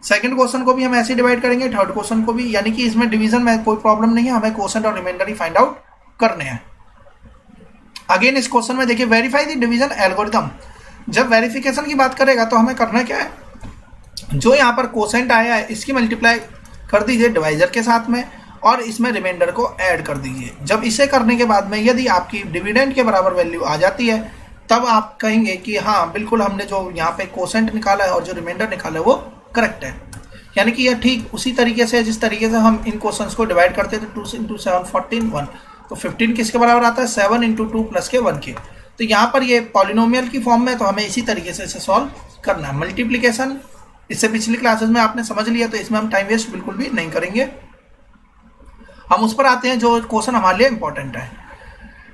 [SPEAKER 1] सेकंड क्वेश्चन को भी हम ऐसे डिवाइड करेंगे, थर्ड क्वेश्चन को भी, यानी कि इसमें डिवीजन में कोई प्रॉब्लम नहीं है, हमें क्वोशंट और रिमाइंडर ही फाइंड आउट करने हैं। अगेन इस क्वेश्चन में देखिए वेरीफाई द डिवीजन एल्गोरिथम। जब वेरिफिकेशन की बात करेगा तो हमें करना क्या है, जो यहाँ पर क्वोशंट आया है इसकी मल्टीप्लाई कर दीजिए डिवाइजर के साथ में और इसमें रिमाइंडर को ऐड कर दीजिए। जब इसे करने के बाद में यदि आपकी डिविडेंड के बराबर वैल्यू आ जाती है तब आप कहेंगे कि हाँ बिल्कुल हमने जो यहाँ पे क्वोशंट निकाला है और जो रिमाइंडर निकाला है वो करेक्ट है। यानी कि यह ठीक उसी तरीके से जिस तरीके से हम इन क्वेश्चंस को डिवाइड करते थे 2 × 7 14 1। तो 15 किसके बराबर आता है, 7 × 2 प्लस के 1 के। तो यहाँ पर ये पॉलिनोमियल की फॉर्म में, तो हमें इसी तरीके से इसे सॉल्व करना है। मल्टीप्लिकेशन इससे पिछली क्लासेस में आपने समझ लिया, तो इसमें हम टाइम वेस्ट बिल्कुल भी नहीं करेंगे। हम उस पर आते हैं जो क्वेश्चन हमारे लिए इंपॉर्टेंट है।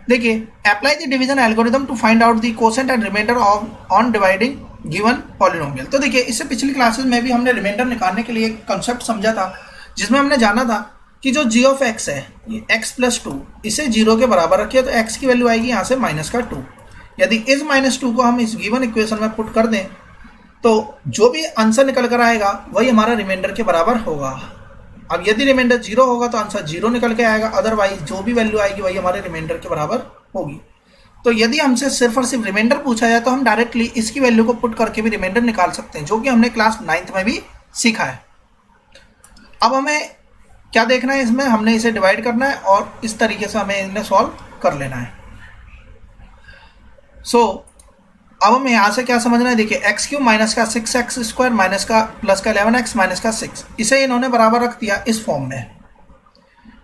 [SPEAKER 1] देखिए, apply the division algorithm to find out the quotient and remainder on dividing given polynomial. तो देखिए, इससे पिछली क्लासेस में भी हमने रिमाइंडर निकालने के लिए एक कंसेप्ट समझा था, जिसमें हमने जाना था कि जो g ऑफ x है, ये x प्लस 2, इसे 0 के बराबर रखिए तो x की वैल्यू आएगी यहाँ से -2। यदि इस -2 को हम इस गिवन इक्वेशन में पुट कर दें तो जो भी आंसर निकल कर आएगा वही हमारा रिमाइंडर के बराबर होगा। अब यदि रिमाइंडर 0 होगा तो आंसर 0 निकल के आएगा, अदरवाइज जो भी वैल्यू आएगी वही हमारे रिमाइंडर के बराबर होगी। तो यदि हमसे सिर्फ और सिर्फ रिमाइंडर पूछा जाए तो हम डायरेक्टली इसकी वैल्यू को पुट करके भी रिमाइंडर निकाल सकते हैं, जो कि हमने क्लास 9th में भी सीखा है। अब हमें क्या देखना है, इसमें हमने इसे डिवाइड करना है और इस तरीके से हमें इन्हें सॉल्व कर लेना है। अब हमें यहाँ से क्या समझना है, देखिए x³ माइनस का 6x² माइनस का प्लस का 11x माइनस का 6, इसे इन्होंने बराबर रख दिया इस फॉर्म में,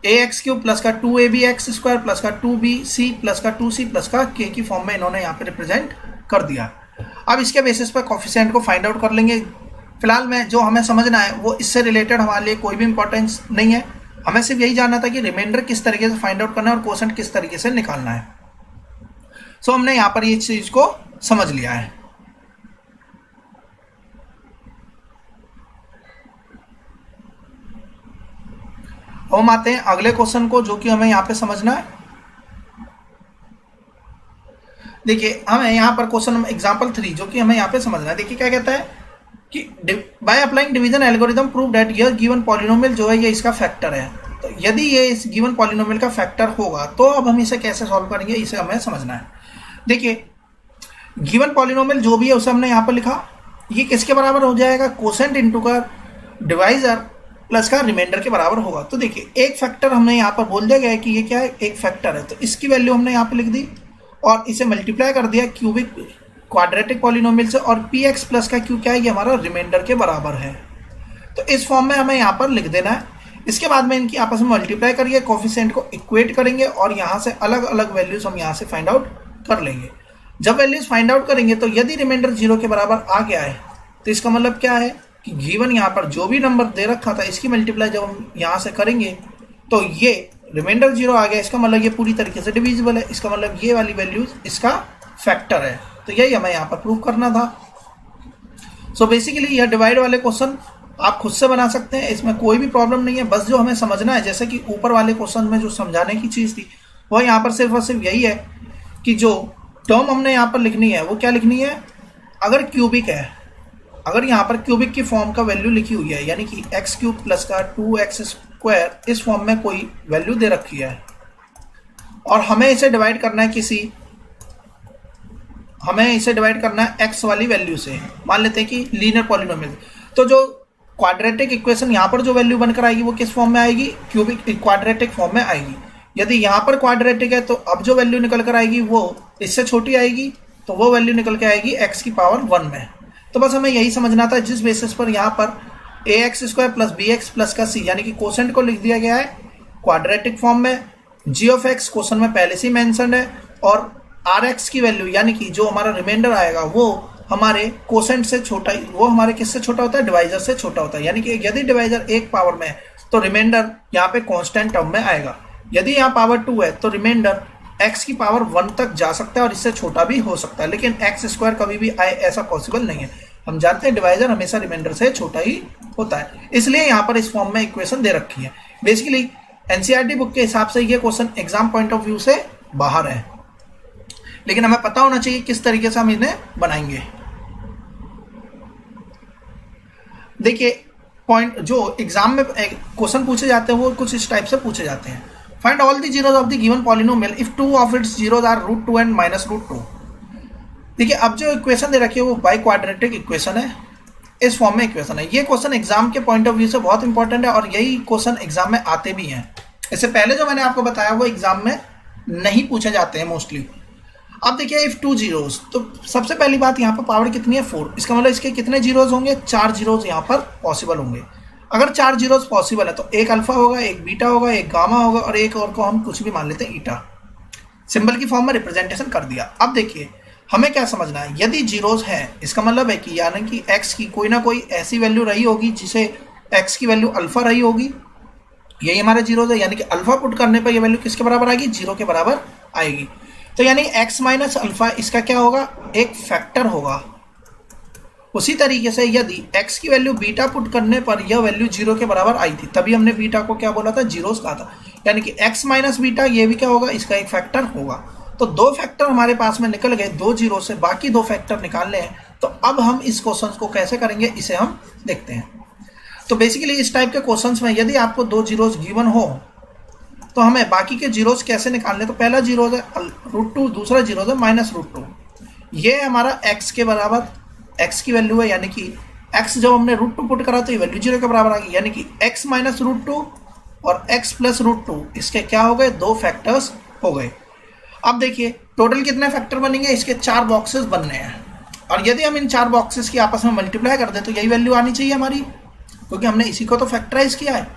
[SPEAKER 1] ax³ प्लस का 2abx² प्लस का 2bc प्लस का 2c प्लस का k की फॉर्म में इन्होंने यहाँ पे रिप्रेजेंट कर दिया। अब इसके बेसिस पर कोफिशिएंट को फाइंड आउट कर लेंगे। फिलहाल में जो हमें समझना है वो इससे रिलेटेड हमारे लिए कोई भी इंपॉर्टेंस नहीं है, हमें सिर्फ यही जानना था कि रिमाइंडर किस तरीके से फाइंड आउट करना है और कोसेंट किस तरीके से निकालना है। हमने यहाँ पर ये चीज को समझ लिया है। हम आते हैं अगले क्वेश्चन को, जो कि हमें यहाँ पे समझना है। देखिए, हमें यहाँ पर क्वेश्चन एग्जांपल 3 जो कि हमें यहाँ पे समझना है। देखिए क्या कहता है कि by applying division algorithm prove that यह गिवन पॉलिनोमियल जो है ये इसका फैक्टर है। तो यदि ये इस गिवन पॉलिनोमियल का फैक्टर होगा तो अब हम इसे कैसे सॉल्व करेंगे, इसे हमें समझना है। देखिए, गिवन पॉलिनोमियल जो भी है उसे हमने यहाँ पर लिखा, ये किसके बराबर हो जाएगा, कोसेंट इंटू का डिवाइजर प्लस का रिमाइंडर के बराबर होगा। तो देखिए, एक फैक्टर हमने यहाँ पर बोल दिया गया है कि ये क्या है, एक फैक्टर है, तो इसकी वैल्यू हमने यहाँ पे लिख दी और इसे मल्टीप्लाई कर दिया क्यूबिक क्वाड्रेटिक पॉलिनोमियल से, और px प्लस का क्यू क्या है, ये हमारा रिमाइंडर के बराबर है। तो इस फॉर्म में हमें यहाँ पर लिख देना है। इसके बाद में इनकी आपस में मल्टीप्लाई करिए, कोफिशिएंट को इक्वेट करेंगे और यहाँ से अलग अलग वैल्यूज हम यहाँ से फाइंड आउट कर लेंगे। जब वैल्यूज फाइंड आउट करेंगे तो यदि रिमाइंडर 0 के बराबर आ गया है तो इसका मतलब क्या है कि गिवन यहाँ पर जो भी नंबर दे रखा था इसकी मल्टीप्लाई जब हम यहाँ से करेंगे तो ये रिमाइंडर 0 आ गया, इसका मतलब ये पूरी तरीके से डिविजिबल है, इसका मतलब ये वाली वैल्यूज इसका फैक्टर है। तो यही हमें यहाँ पर प्रूव करना था। बेसिकली यह डिवाइड वाले क्वेश्चन आप खुद से बना सकते हैं, इसमें कोई भी प्रॉब्लम नहीं है। बस जो हमें समझना है, जैसे कि ऊपर वाले क्वेश्चन में जो समझाने की चीज़ थी वह यहाँ पर सिर्फ और सिर्फ यही है कि जो टर्म हमने यहाँ पर लिखनी है वो क्या लिखनी है, अगर क्यूबिक है, अगर यहाँ पर क्यूबिक की फॉर्म का वैल्यू लिखी हुई है, यानी कि x³ प्लस का 2x² इस फॉर्म में कोई वैल्यू दे रखी है और हमें इसे डिवाइड करना है हमें इसे डिवाइड करना है x वाली वैल्यू से। मान लेते हैं कि लीनियर पॉलिनोमियल, तो जो क्वाड्रेटिक इक्वेशन यहाँ पर जो वैल्यू बनकर आएगी वो किस फॉर्म में आएगी, क्यूबिक क्वाड्रेटिक फॉर्म में आएगी। यदि यहाँ पर क्वाड्रेटिक है तो अब जो वैल्यू निकल कर आएगी वो इससे छोटी आएगी, तो वो वैल्यू निकल के आएगी x की पावर 1 में। तो बस हमें यही समझना था, जिस बेसिस पर यहाँ पर ax² प्लस bx प्लस का c यानी कि कोसेंट को लिख दिया गया है क्वाड्रेटिक फॉर्म में, g ऑफ x क्वेश्चन में पहले से ही मेंशन्ड है, और rx की वैल्यू यानी कि जो हमारा रिमाइंडर आएगा वो हमारे कोसेंट से छोटा, वो हमारे किससे छोटा होता है, डिवाइजर से छोटा होता है। यानी कि यदि डिवाइजर 1 पावर में है तो रिमाइंडर यहाँ पे कांस्टेंट टर्म में आएगा, यदि यहाँ पावर 2 है तो रिमाइंडर x की पावर 1 तक जा सकता है और इससे छोटा भी हो सकता है, लेकिन x² कभी भी आए ऐसा पॉसिबल नहीं है। हम जानते हैं डिवाइजर हमेशा रिमाइंडर से छोटा ही होता है, इसलिए यहाँ पर इस फॉर्म में इक्वेशन दे रखी है। बेसिकली एनसीईआरटी बुक के हिसाब से ये question exam point of view से बाहर है, लेकिन हमें पता होना चाहिए किस तरीके से हम इन्हें बनाएंगे। देखिए, पॉइंट जो एग्जाम में क्वेश्चन पूछे जाते हैं वो कुछ इस टाइप से पूछे जाते हैं। Find all the zeros of the given polynomial if 2 of its zeros are √2 and -√2। देखिए, अब जो इक्वेशन दे रखी है वो बाई क्वाड्रेटिक इक्वेशन है, इस फॉर्म में इक्वेशन है। ये क्वेश्चन एग्जाम के पॉइंट ऑफ व्यू से बहुत इंपॉर्टेंट है और यही क्वेश्चन एग्जाम में आते भी हैं। इससे पहले जो मैंने आपको बताया वो एग्जाम में नहीं पूछे जाते हैं मोस्टली। अब देखिए, इफ 2 जीरोस, तो सबसे पहली बात यहाँ पर पावर कितनी है 4, इसका मतलब इसके कितने जीरोस होंगे, 4 जीरोस यहाँ पर पॉसिबल होंगे। अगर 4 जीरोस पॉसिबल है तो एक अल्फा होगा, एक बीटा होगा, एक गामा होगा और एक और को हम कुछ भी मान लेते हैं ईटा। सिंबल की फॉर्म में रिप्रेजेंटेशन कर दिया। अब देखिए, हमें क्या समझना है, यदि जीरोस है इसका मतलब है कि यानी कि x की कोई ना कोई ऐसी वैल्यू रही होगी जिसे x की वैल्यू अल्फा रही होगी, यही हमारे जीरोस है, यानी कि अल्फा पुट करने पर यह वैल्यू किसके बराबर आएगी, 0 के बराबर आएगी। तो यानी x माइनस अल्फा इसका क्या होगा, एक फैक्टर होगा। उसी तरीके से यदि x की वैल्यू बीटा पुट करने पर यह वैल्यू 0 के बराबर आई थी, तभी हमने बीटा को क्या बोला था, जीरोस कहा था, यानी कि x माइनस बीटा ये भी क्या होगा, इसका एक फैक्टर होगा। तो दो फैक्टर हमारे पास में निकल गए, दो जीरो से बाकी दो फैक्टर निकालने हैं। तो अब हम इस क्वेश्चन को कैसे करेंगे इसे हम देखते हैं। तो बेसिकली इस टाइप के क्वेश्चंस में यदि आपको दो जीरोस गिवन हो तो हमें बाकी के जीरोस कैसे निकालने, तो पहला जीरो है √2, दूसरा जीरो है -√2। ये हमारा x के बराबर x की वैल्यू है, यानी कि x जब हमने √2 पुट करा तो ये वैल्यू 0 के बराबर आ गई, यानी कि x माइनस √2 और x प्लस √2 इसके क्या हो गए, दो फैक्टर्स हो गए। अब देखिए टोटल कितने फैक्टर बनेंगे, इसके 4 बॉक्सेस बनने हैं। और यदि हम इन 4 बॉक्सेस की आपस में मल्टीप्लाई कर दें तो यही वैल्यू आनी चाहिए हमारी, क्योंकि हमने इसी को तो फैक्टराइज किया है।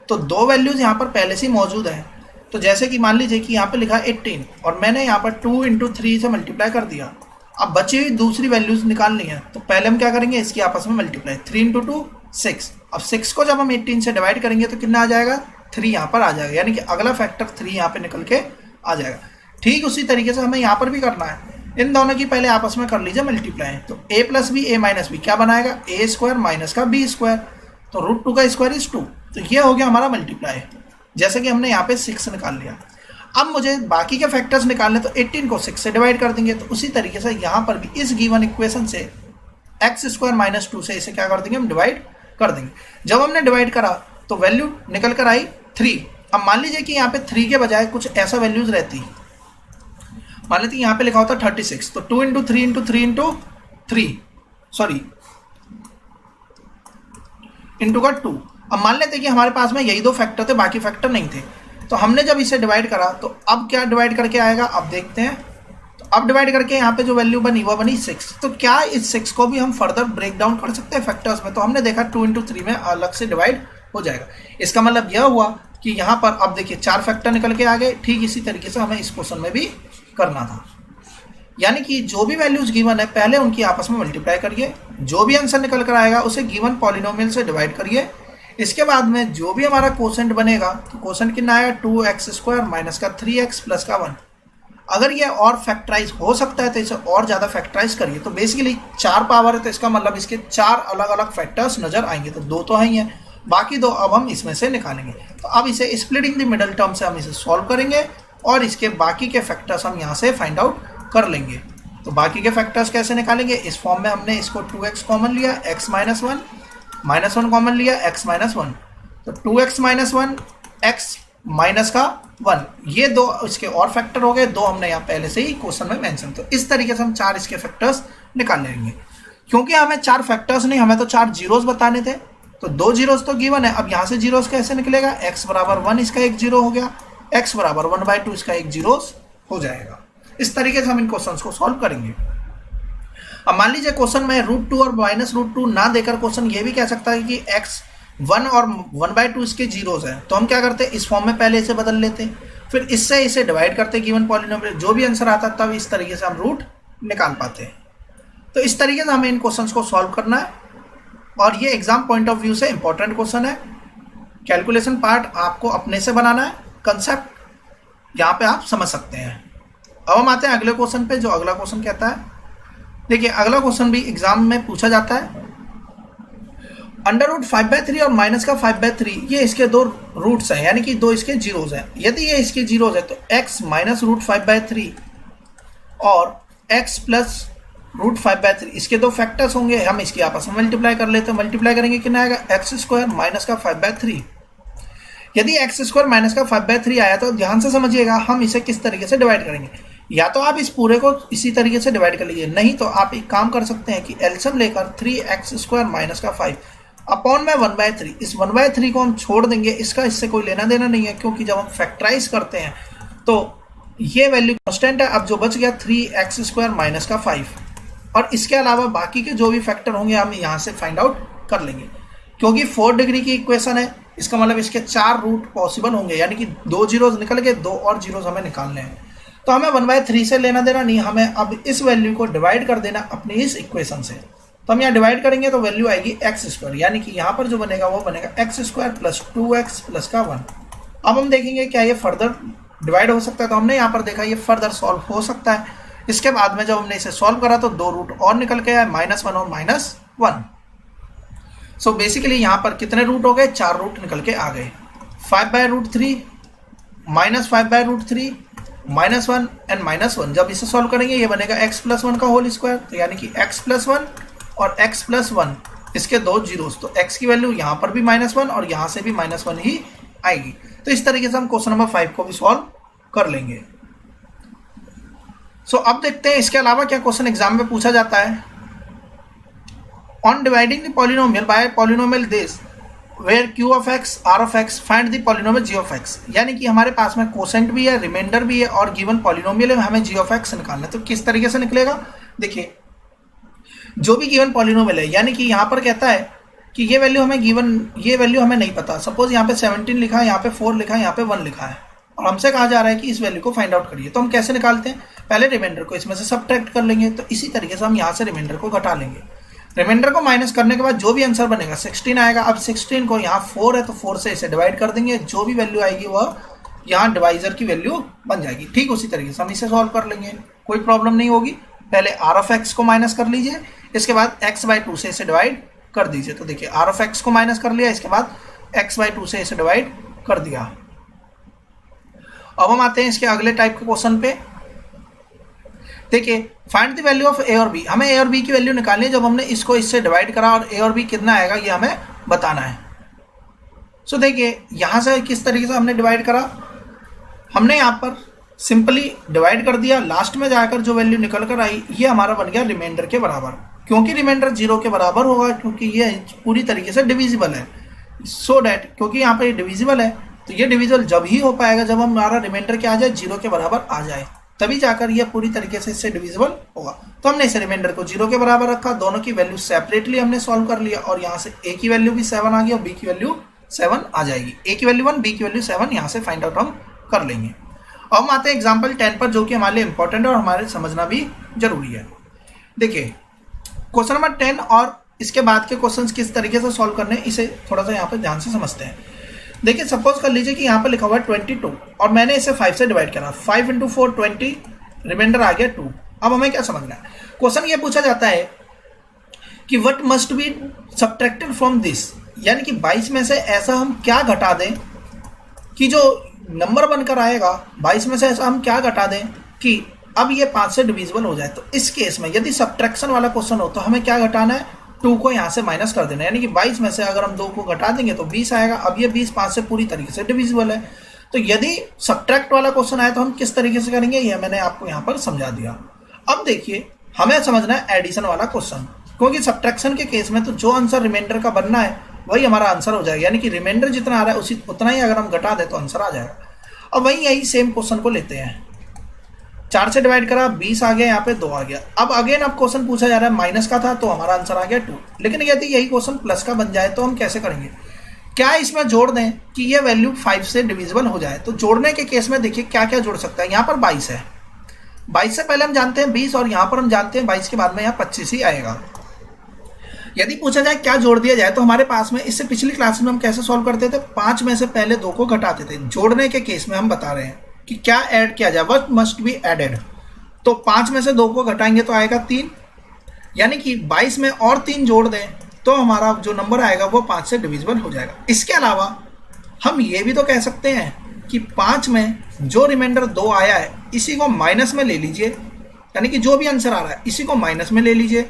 [SPEAKER 1] तो दो वैल्यूज यहाँ पर पहले से मौजूद है। तो जैसे कि मान लीजिए कि यहाँ पे लिखा 18 और मैंने यहाँ पर 2 × 3 से मल्टीप्लाई कर दिया। अब बची हुई दूसरी वैल्यूज निकालनी है, तो पहले हम क्या करेंगे, इसकी आपस में मल्टीप्लाई, 3 × 2 6। अब 6 को जब हम 18 से डिवाइड करेंगे तो कितना आ जाएगा, 3 यहाँ पर आ जाएगा, यानी कि अगला फैक्टर 3 यहाँ पे निकल के आ जाएगा। ठीक उसी तरीके से हमें यहाँ पर भी करना है, इन दोनों की पहले आपस में कर लीजिए मल्टीप्लाई। तो a + b a - b क्या बनाएगा, a² माइनस का b², तो √2 का स्क्वायर इज 2। तो ये हो गया हमारा मल्टीप्लाई, जैसे कि हमने यहाँ पे 6 निकाल लिया। अब मुझे बाकी के फैक्टर्स निकालने, तो 18 को 6 से डिवाइड कर देंगे। तो उसी तरीके से यहाँ पर भी इस गिवन इक्वेशन से x² - 2 से इसे क्या कर देंगे, हम डिवाइड कर देंगे। जब हमने डिवाइड करा तो वैल्यू निकल कर आई 3। अब मान लीजिए कि यहाँ पे 3 के बजाय कुछ ऐसा वैल्यूज रहती, मान लेते यहाँ पे लिखा होता 36, तो 2 × 3 × 3 × 3 सॉरी इंटू का 2। अब मान लेते कि हमारे पास में यही दो फैक्टर थे, बाकी फैक्टर नहीं थे। तो हमने जब इसे डिवाइड करा तो अब क्या डिवाइड करके आएगा, अब देखते हैं। तो अब डिवाइड करके यहाँ पे जो वैल्यू बनी वो बनी 6। तो क्या इस 6 को भी हम फर्दर ब्रेक डाउन कर सकते हैं फैक्टर्स में, तो हमने देखा 2 × 3 में अलग से डिवाइड हो जाएगा। इसका मतलब यह हुआ कि यहाँ पर अब देखिए 4 फैक्टर निकल के आ गए। ठीक इसी तरीके से हमें इस क्वेश्चन में भी करना था, यानी कि जो भी वैल्यूज गिवन है पहले उनकी आपस में मल्टीप्लाई करिए, जो भी आंसर निकल कर आएगा उसे गिवन पॉलिनोमियल से डिवाइड करिए। इसके बाद में जो भी हमारा कोसेंट बनेगा, तो कोसेंट कितना आएगा, 2x² माइनस का 3x प्लस का 1। अगर ये और फैक्टराइज हो सकता है तो इसे और ज़्यादा फैक्टराइज करिए। तो बेसिकली 4 पावर है, तो इसका मतलब इसके 4 अलग अलग फैक्टर्स नजर आएंगे। तो 2 तो है ही है, बाकी 2 अब हम इसमें से निकालेंगे। तो अब इसे स्प्लिटिंग द मिडल टर्म से हम इसे सॉल्व करेंगे और इसके बाकी के फैक्टर्स हम यहाँ से फाइंड आउट कर लेंगे। तो बाकी के फैक्टर्स कैसे निकालेंगे, इस फॉर्म में हमने इसको 2x कॉमन लिया, x - 1 -1 कॉमन लिया, x - 1। तो 2x - 1 x माइनस का 1, ये दो इसके और फैक्टर हो गए, दो हमने यहाँ पहले से ही क्वेश्चन में मेंशन। तो इस तरीके से हम 4 इसके फैक्टर्स निकाल लेंगे। क्योंकि हमें 4 फैक्टर्स नहीं, हमें तो 4 जीरोस बताने थे, तो 2 जीरोस तो गिवन है। अब यहाँ से जीरोस कैसे निकलेगा, x बराबर 1 इसका एक जीरो हो गया, x बराबर 1/2 इसका एक जीरोस हो जाएगा। इस तरीके से हम इन क्वेश्चंस को सॉल्व करेंगे। अब मान लीजिए क्वेश्चन में √2 और -√2 ना देकर क्वेश्चन ये भी कह सकता है कि x 1 और 1/2 इसके जीरोस हैं, तो हम क्या करते, इस फॉर्म में पहले इसे बदल लेते, फिर इससे इसे डिवाइड करते गिवन पॉलिनोमियल, जो भी आंसर आता तब इस तरीके से हम रूट निकाल पाते हैं। तो इस तरीके से हमें इन क्वेश्चंस को सॉल्व करना है और ये एग्जाम पॉइंट ऑफ व्यू से इंपॉर्टेंट क्वेश्चन है। कैलकुलेशन पार्ट आपको अपने से बनाना है, कंसेप्ट यहाँ पे आप समझ सकते हैं। अब हम आते हैं अगले क्वेश्चन पे, जो अगला क्वेश्चन कहता है, देखिए अगला क्वेश्चन भी एग्जाम में पूछा जाता है। √5/3 और माइनस का 5/3 ये इसके दो रूट्स हैं, यानी कि दो इसके जीरोस हैं। यदि ये इसके जीरोस है तो x माइनस √5/3 और x प्लस √5/3 इसके दो फैक्टर्स होंगे। हम इसकी आपस में मल्टीप्लाई कर लेते हैं, मल्टीप्लाई करेंगे कितना आएगा, x² माइनस का 5/3। यदि x² माइनस का 5/3 आया तो ध्यान से समझिएगा, हम इसे किस तरीके से डिवाइड करेंगे। या तो आप इस पूरे को इसी तरीके से डिवाइड कर लीजिए, नहीं तो आप एक काम कर सकते हैं कि एलसीएम लेकर 3x² माइनस का 5 अपॉन में 1/3, इस 1/3 को हम छोड़ देंगे, इसका इससे कोई लेना देना नहीं है, क्योंकि जब हम फैक्टराइज करते हैं तो ये वैल्यू कांस्टेंट है। अब जो बच गया 3x² माइनस का 5, और इसके अलावा बाकी के जो भी फैक्टर होंगे हम यहाँ से फाइंड आउट कर लेंगे। क्योंकि 4 डिग्री की इक्वेशन है, इसका मतलब इसके 4 रूट पॉसिबल होंगे, यानी कि 2 जीरोस निकल गए, 2 और जीरोस हमें निकालने हैं। तो हमें 1/3 से लेना देना नहीं, हमें अब इस वैल्यू को डिवाइड कर देना अपनी इस इक्वेशन से। तो हम यहाँ डिवाइड करेंगे तो वैल्यू आएगी x², यानी कि यहाँ पर जो बनेगा वो बनेगा x² प्लस 2x प्लस का 1। अब हम देखेंगे क्या ये फर्दर डिवाइड हो सकता है, तो हमने यहाँ पर देखा ये फर्दर सॉल्व हो सकता है। इसके बाद में जब हमने इसे सॉल्व करा तो 2 रूट और निकल के आए, -1 और -1। सो बेसिकली यहाँ पर कितने रूट हो गए, 4 रूट निकल के आ गए। 5/√3 -5/√3 -1 एंड -1। जब इसे सॉल्व करेंगे ये बनेगा x + 1 का होल स्क्वायर, तो यानी कि x + 1 और x + 1 इसके 2 जीरोस, तो x की वैल्यू यहाँ पर भी -1 और यहाँ से भी -1 ही आएगी। तो इस तरीके से हम क्वेश्चन नंबर 5 को भी सॉल्व कर लेंगे। सो अब देखते हैं इसके अलावा क्या क्वेश्चन एग्जाम में पूछा जाता है। On dividing the polynomial by polynomial this where q of x, r of x, फाइंड द पॉलिनोमियल g of x। यानी कि हमारे पास में कोसेंट भी है, रिमाइंडर भी है और गिवन पॉलिनोमियल है, हमें g of x निकालना है। तो किस तरीके से निकलेगा, देखिए जो भी गिवन पॉलिनोमियल है, यानी कि यहाँ पर कहता है कि ये वैल्यू हमें गिवन, ये वैल्यू हमें नहीं पता। सपोज यहाँ पे 17 लिखा है, यहाँ पे 4 लिखा है, यहाँ पे 1 लिखा है और हमसे कहा जा रहा है कि इस वैल्यू को फाइंड आउट करिए। तो हम कैसे निकालते हैं, पहले रिमाइंडर को इसमें से सब्ट्रैक्ट कर लेंगे। तो इसी तरीके से हम यहाँ से रिमाइंडर को घटा लेंगे। रिमाइंडर को माइनस करने के बाद जो भी आंसर बनेगा 16 आएगा। अब 16 को यहाँ 4 है तो 4 से इसे डिवाइड कर देंगे, जो भी वैल्यू आएगी वह यहाँ डिवाइजर की वैल्यू बन जाएगी। ठीक उसी तरीके से हम इसे सॉल्व कर लेंगे, कोई प्रॉब्लम नहीं होगी। पहले r of x को माइनस कर लीजिए, इसके बाद x/2 से इसे डिवाइड कर दीजिए। तो देखिए r of x को माइनस कर लिया, इसके बाद x/2 से इसे डिवाइड कर दिया। अब हम आते हैं इसके अगले टाइप के क्वेश्चन पे। देखिए find the value of a और b, हमें a और b की वैल्यू निकालनी है। जब हमने इसको इससे डिवाइड करा और a और b कितना आएगा ये हमें बताना है। सो देखिए यहाँ से किस तरीके से हमने डिवाइड करा, हमने यहाँ पर सिंपली डिवाइड कर दिया। लास्ट में जाकर जो वैल्यू निकल कर आई ये हमारा बन गया रिमाइंडर के बराबर, क्योंकि रिमाइंडर 0 के बराबर होगा, क्योंकि ये पूरी तरीके से डिविजिबल है। सो डैट क्योंकि यहाँ पर ये डिविजिबल है तो ये डिविजिबल जब ही हो पाएगा जब हमारा रिमाइंडर क्या आ जाए, 0 के बराबर आ जाए, तभी जाकर ये पूरी तरीके से इससे डिविजिबल होगा। तो हमने इसे रिमाइंडर को 0 के बराबर रखा, दोनों की वैल्यू सेपरेटली हमने सॉल्व कर लिया और यहाँ से a की वैल्यू भी 7 आ गई और b की वैल्यू 7 आ जाएगी। a की वैल्यू 1, b की वैल्यू 7 यहाँ से फाइंड आउट हम कर लेंगे। अब हम आते हैं एग्जाम्पल 10 पर, जो कि हमारे लिए इंपॉर्टेंट है और हमारे समझना भी जरूरी है। देखिए क्वेश्चन नंबर 10 और इसके बाद के क्वेश्चंस किस तरीके से सॉल्व करने हैं इसे थोड़ा सा यहाँ पर ध्यान से समझते हैं। देखिए सपोज कर लीजिए कि यहाँ पर लिखा हुआ है 22 और मैंने इसे 5 से डिवाइड करा, 5 × 4 20, रिमाइंडर आ गया 2। अब हमें क्या समझना है, क्वेश्चन ये पूछा जाता है कि what must be subtracted from this, यानी कि 22 में से ऐसा हम क्या घटा दें कि जो नंबर बनकर आएगा 22 में से ऐसा हम क्या घटा दें कि अब ये 5 से डिविजिबल हो जाए। तो इस केस में यदि सब्ट्रैक्शन वाला क्वेश्चन हो तो हमें क्या घटाना है, 2 को यहाँ से माइनस कर देना है। यानी कि 22 में से अगर हम 2 को घटा देंगे तो 20 आएगा। अब ये 20 5 से पूरी तरीके से डिविजिबल है। तो यदि सब्ट्रैक्ट वाला क्वेश्चन आया तो हम किस तरीके से करेंगे ये मैंने आपको यहाँ पर समझा दिया। अब देखिए हमें समझना है एडिशन वाला क्वेश्चन, क्योंकि सब्ट्रैक्शन के केस में तो जो आंसर रिमाइंडर का बनना है वही हमारा आंसर हो जाएगा। यानी कि रिमाइंडर जितना आ रहा है उसी उतना ही अगर हम घटा दें तो आंसर आ जाएगा। अब वही यही सेम क्वेश्चन को लेते हैं, 4 से डिवाइड करा, 20 आ गया, यहाँ पे 2 आ गया। अब अगेन अब क्वेश्चन पूछा जा रहा है माइनस का था तो हमारा आंसर आ गया 2। लेकिन यदि यही क्वेश्चन प्लस का बन जाए तो हम कैसे करेंगे, क्या इसमें जोड़ दें कि ये वैल्यू 5 से डिविजिबल हो जाए। तो जोड़ने के केस में देखिए क्या क्या जोड़ सकता है। यहाँ पर 22 है, 22 से पहले हम जानते हैं 20 और यहाँ पर हम जानते हैं 22 के बाद में यहाँ 25 ही आएगा। यदि पूछा जाए क्या जोड़ दिया जाए तो हमारे पास में इससे पिछली क्लास में हम कैसे सॉल्व करते थे, 5 में से पहले 2 को घटाते थे। जोड़ने के केस में हम बता रहे हैं कि क्या ऐड किया जाए, व्हाट मस्ट बी एडेड। तो 5 में से 2 को घटाएंगे तो आएगा 3, यानी कि 22 में और 3 जोड़ दें तो हमारा जो नंबर आएगा वो 5 से डिविजिबल हो जाएगा। इसके अलावा हम ये भी तो कह सकते हैं कि 5 में जो रिमाइंडर 2 आया है इसी को माइनस में ले लीजिए, यानी कि जो भी आंसर आ रहा है इसी को माइनस में ले लीजिए,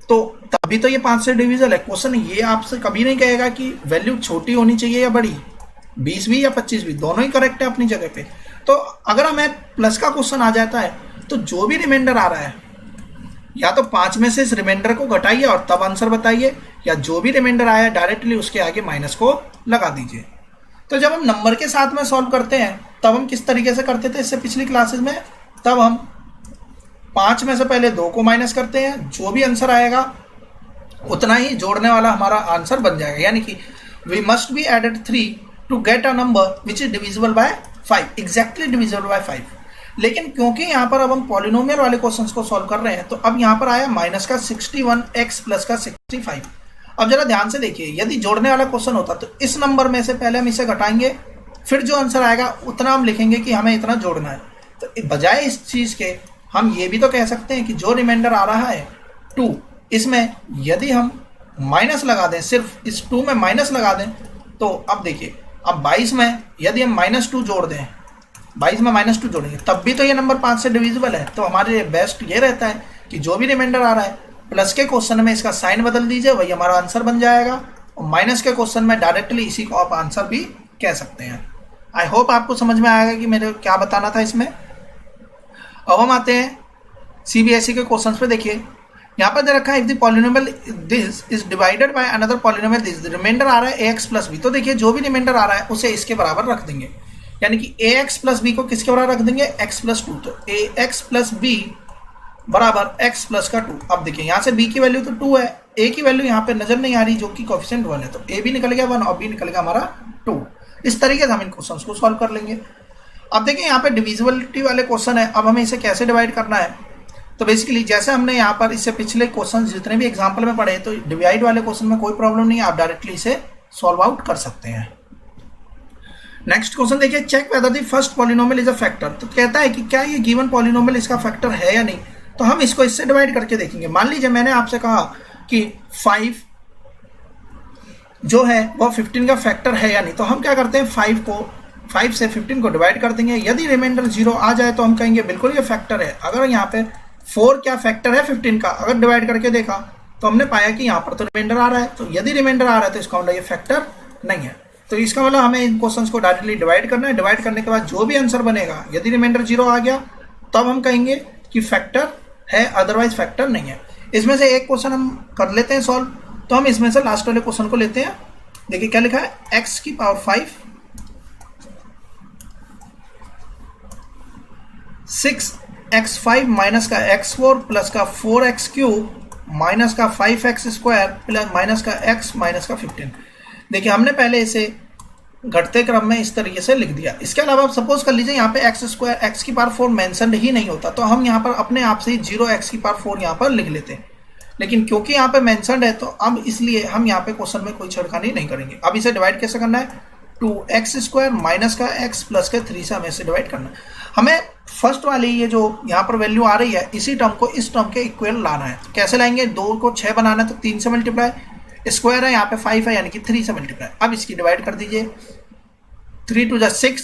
[SPEAKER 1] तो तभी तो ये 5 से डिविजिबल है। क्वेश्चन ये आपसे कभी नहीं कहेगा कि वैल्यू छोटी होनी चाहिए या बड़ी, 20 भी या 25 भी, दोनों ही करेक्ट है अपनी जगह पे। तो अगर हमें प्लस का क्वेश्चन आ जाता है तो जो भी रिमाइंडर आ रहा है या तो 5 में से इस रिमाइंडर को घटाइए और तब आंसर बताइए, या जो भी रिमाइंडर आया डायरेक्टली उसके आगे माइनस को लगा दीजिए। तो जब हम नंबर के साथ में सॉल्व करते हैं तब हम किस तरीके से करते थे इससे पिछली क्लासेस में, तब हम 5 में से पहले 2 को माइनस करते हैं, जो भी आंसर आएगा उतना ही जोड़ने वाला हमारा आंसर बन जाएगा। यानी कि we must be added 3 to get a number which is divisible by 5, exactly divisible by 5। लेकिन क्योंकि यहाँ पर अब हम पॉलिनोमियल वाले क्वेश्चंस को सॉल्व कर रहे हैं तो अब यहाँ पर आया माइनस का 61 x प्लस का 65। अब जरा ध्यान से देखिए, यदि जोड़ने वाला क्वेश्चन होता तो इस नंबर में से पहले हम इसे घटाएंगे फिर जो आंसर आएगा उतना हम लिखेंगे कि हमें इतना जोड़ना है। तो बजाय इस चीज़ के हम ये भी तो कह सकते हैं कि जो रिमाइंडर आ रहा है 2, इसमें यदि हम माइनस लगा दें, सिर्फ इस 2 में माइनस लगा दें, तो अब देखिए अब 22 में यदि हम -2 जोड़ दें, 22 में -2 जोड़ेंगे तब भी तो ये नंबर 5 से डिविजिबल है। तो हमारे बेस्ट ये रहता है कि जो भी रिमाइंडर आ रहा है प्लस के क्वेश्चन में इसका साइन बदल दीजिए, वही हमारा आंसर बन जाएगा, और माइनस के क्वेश्चन में डायरेक्टली इसी को आप आंसर भी कह सकते हैं। आई होप आपको समझ में आएगा कि मेरे क्या बताना था इसमें। अब हम आते हैं सीबीएसई के क्वेश्चन पे। देखिए यहाँ पर दे रखा है if the polynomial this is divided by another polynomial this, remainder आ रहा है ax प्लस बी। तो देखिए जो भी रिमाइंडर आ रहा है उसे इसके बराबर रख देंगे, यानी कि ax प्लस बी को किसके बराबर रख देंगे, x प्लस 2। तो ax प्लस बी बराबर x प्लस का 2। अब देखिए यहाँ से b की वैल्यू तो 2 है, a की वैल्यू यहाँ पे नजर नहीं आ रही जो कि कोएफिशिएंट 1 है, तो a भी निकल गया 1 और b निकल गया हमारा 2। इस तरीके से हम इन क्वेश्चंस को सॉल्व कर लेंगे। अब देखिए यहाँ पे डिविजिबिलिटी वाले क्वेश्चन है, अब हमें इसे कैसे डिवाइड करना है। तो बेसिकली जैसे हमने यहाँ पर इससे पिछले क्वेश्चन जितने भी एग्जाम्पल में पढ़े, तो डिवाइड वाले क्वेश्चन में कोई प्रॉब्लम नहीं है, आप डायरेक्टली इसे सॉल्व आउट कर सकते हैं। नेक्स्ट क्वेश्चन देखिए, check whether the first polynomial is a factor. तो कहता है कि क्या ये गिवन पॉलिनोमियल इसका फैक्टर है या नहीं। तो हम इसको इससे डिवाइड करके देखेंगे। मान लीजिए मैंने आपसे कहा कि 5 जो है वो 15 का फैक्टर है या नहीं, तो हम क्या करते हैं 5 से 15 को डिवाइड कर देंगे। यदि रिमाइंडर 0 आ जाए तो हम कहेंगे बिल्कुल ये फैक्टर है। अगर यहाँ पे 4 क्या फैक्टर है 15 का, अगर डिवाइड करके देखा तो हमने पाया कि यहाँ पर तो रिमाइंडर आ रहा है, तो यदि रिमाइंडर आ रहा है तो इसका मतलब ये फैक्टर नहीं है। तो इसका मतलब हमें इन क्वेश्चंस को डायरेक्टली डिवाइड करना है। डिवाइड करने के बाद जो भी आंसर बनेगा, यदि रिमाइंडर 0 आ गया तब हम कहेंगे कि फैक्टर है, अदरवाइज फैक्टर नहीं है। इसमें से एक क्वेश्चन हम कर लेते हैं सॉल्व। तो हम इसमें से लास्ट वाले क्वेश्चन को लेते हैं। देखिए क्या लिखा है, x की पावर 5 6x5 माइनस का x4 प्लस का 4x³ माइनस का 5x² प्लस माइनस का x माइनस का 15। देखिए हमने पहले इसे घटते क्रम में इस तरीके से लिख दिया। इसके अलावा आप सपोज कर लीजिए यहाँ पे x² x की पावर 4 मेंशन ही नहीं होता, तो हम यहाँ पर अपने आप से 0x की पावर 4 यहाँ पर लिख लेते हैं। लेकिन क्योंकि यहाँ पे मेंशनड है तो अब इसलिए हम यहाँ पे क्वेश्चन में कोई छेड़खानी नहीं करेंगे। अब इसे डिवाइड कैसे करना है, 2x² माइनस का x प्लस का 3 से हमें इसे डिवाइड करना है। हमें फर्स्ट वाली ये जो यहाँ पर वैल्यू आ रही है इसी टर्म को इस टर्म के इक्वल लाना है। तो कैसे लाएंगे, 2 को 6 बनाना है तो 3 से मल्टीप्लाई, स्क्वायर है यहाँ पे 5 है यानी कि 3 से मल्टीप्लाई। अब इसकी डिवाइड कर दीजिए, 3 2 6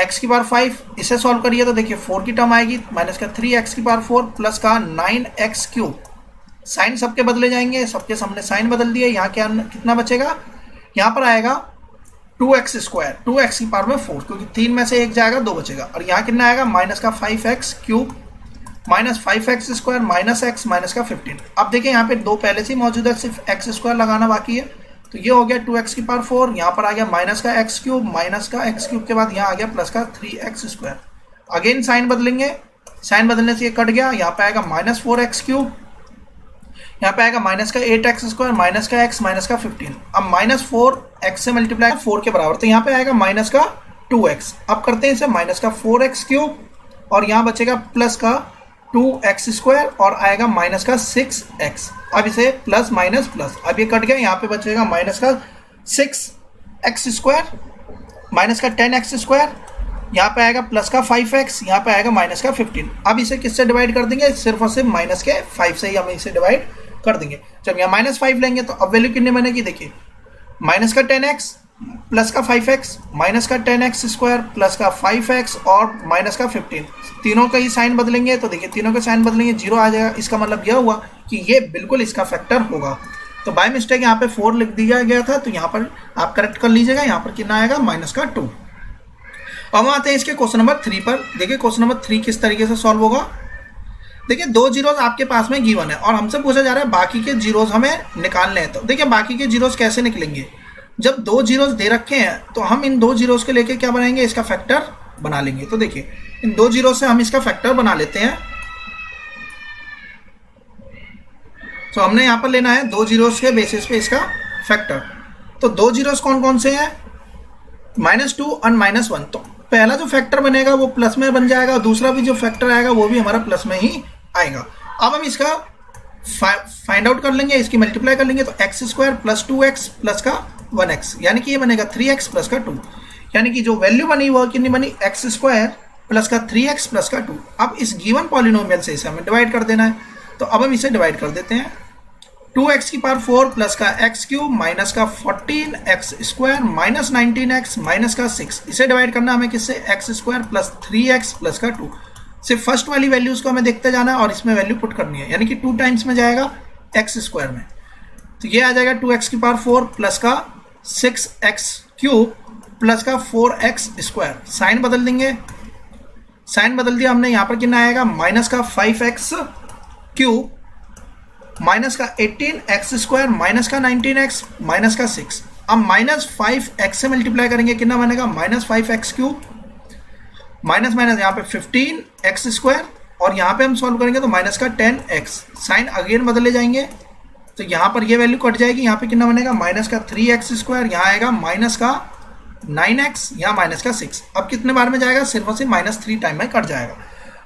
[SPEAKER 1] x की पावर 5, इसे सॉल्व करिए तो देखिए 4 की टर्म आएगी माइनस का 3x की पावर 4 प्लस का 9x³। साइन सबके बदले जाएंगे, सबके सामने साइन बदल दिए। यहाँ क्या कितना बचेगा, यहाँ पर आएगा 2x², 2x की पावर में 4, क्योंकि 3 में से 1 जाएगा 2 बचेगा। और यहाँ कितना आएगा माइनस का 5x³ minus 5x² minus x minus का 15। अब देखिए यहाँ पे 2 पहले से ही मौजूद है, सिर्फ x² लगाना बाकी है। तो ये हो गया 2x की पावर 4, यहाँ पर आ गया माइनस का x³ माइनस का x³ के बाद यहाँ आ गया प्लस का 3x²। अगेन साइन बदलेंगे, साइन बदलने से ये कट गया, यहाँ पे आएगा माइनस 4x³, यहाँ पे आएगा माइनस का 8x² माइनस का x माइनस का 15। अब माइनस 4x से मल्टीप्लाई 4 के बराबर, तो यहाँ पे आएगा माइनस का 2x। अब करते हैं इसे माइनस का 4x³ और यहाँ बचेगा प्लस का 2x² और आएगा माइनस का 6x। अब इसे प्लस माइनस प्लस, अब ये कट गया, यहाँ पे बचेगा माइनस का 6x² माइनस का 10x², यहाँ पे आएगा प्लस का 5x, यहाँ पे आएगा माइनस का 15। अब इसे किससे डिवाइड कर देंगे, सिर्फ और सिर्फ माइनस के 5 से ही हम इसे डिवाइड कर देंगे। जब यहाँ माइनस 5 लेंगे तो अब वैल्यू कितनी बनेगी, देखिए माइनस का 10x प्लस का 5x माइनस का 10x² प्लस का 5x और माइनस का 15, तीनों का ही साइन बदलेंगे। तो देखिए तीनों के साइन बदलेंगे, 0 आ जाएगा। इसका मतलब यह हुआ कि ये बिल्कुल इसका फैक्टर होगा। तो बाय मिस्टेक यहाँ पे 4 लिख दिया गया था, तो यहाँ पर आप करेक्ट कर लीजिएगा। यहाँ पर कितना आएगा, माइनस का 2। अब हम आते हैं इसके क्वेश्चन नंबर 3 पर। देखिए क्वेश्चन नंबर 3 किस तरीके से सॉल्व होगा। देखिए 2 जीरोस आपके पास में गिवन है और हमसे पूछा जा रहा है बाकी के जीरोस हमें निकालने हैं। तो देखिए बाकी के जीरोस कैसे निकलेंगे, जब 2 जीरोस दे रखे हैं तो हम इन 2 जीरोस के लेके क्या बनाएंगे, इसका फैक्टर बना लेंगे। तो देखिए इन 2 जीरो से हम इसका फैक्टर बना लेते हैं। तो हमने यहाँ पर लेना है 2 जीरोस के बेसिस पे इसका फैक्टर। तो 2 जीरोस कौन कौन से हैं, -2 और -1। तो पहला जो फैक्टर बनेगा वो प्लस में बन जाएगा, दूसरा भी जो फैक्टर आएगा वो भी हमारा प्लस में ही आएगा। अब हम इसका फाइंड आउट कर लेंगे, इसकी मल्टीप्लाई कर लेंगे। तो x² प्लस 2x प्लस का 1x, यानी कि ये बनेगा 3x प्लस का 2। यानी कि जो वैल्यू बनी वो कितनी बनी, एक्स स्क्वायर प्लस का 3x प्लस का 2। अब इस गिवन पॉलिनोमियल से इसे हमें डिवाइड कर देना है, तो अब हम इसे डिवाइड कर देते हैं। 2x की पावर 4 प्लस का एक्स क्यूब माइनस का 14x square minus 19x minus का 6, इसे डिवाइड करना हमें किससे, x square plus 3x plus का 2। सिर्फ फर्स्ट वाली वैल्यूज को हमें देखते जाना है और इसमें वैल्यू पुट करनी है, यानी कि 2 टाइम्स में जाएगा एक्स स्क्वायर में, तो ये आ जाएगा 2x की पावर 4 प्लस का 6x क्यूब प्लस का 4x स्क्वायर। साइन बदल देंगे, साइन बदल दिया हमने, यहाँ पर कितना आएगा, माइनस का 5x क्यूब माइनस का 18x स्क्वायर माइनस का 19x माइनस का 6। अब माइनस 5x से मल्टीप्लाई करेंगे, कितना बनेगा, minus 5x cube minus minus यहाँ पे 15x स्क्वायर, और यहाँ पे हम सॉल्व करेंगे तो माइनस का 10x। साइन अगेन बदले जाएंगे, तो यहाँ पर ये वैल्यू कट जाएगी, यहाँ पे कितना बनेगा, माइनस का 3x स्क्वायर, यहाँ आएगा माइनस का 9x, यहाँ माइनस का 6। अब कितने बार में जाएगा, सिर्फ और सिर्फ -3 टाइम में कट जाएगा।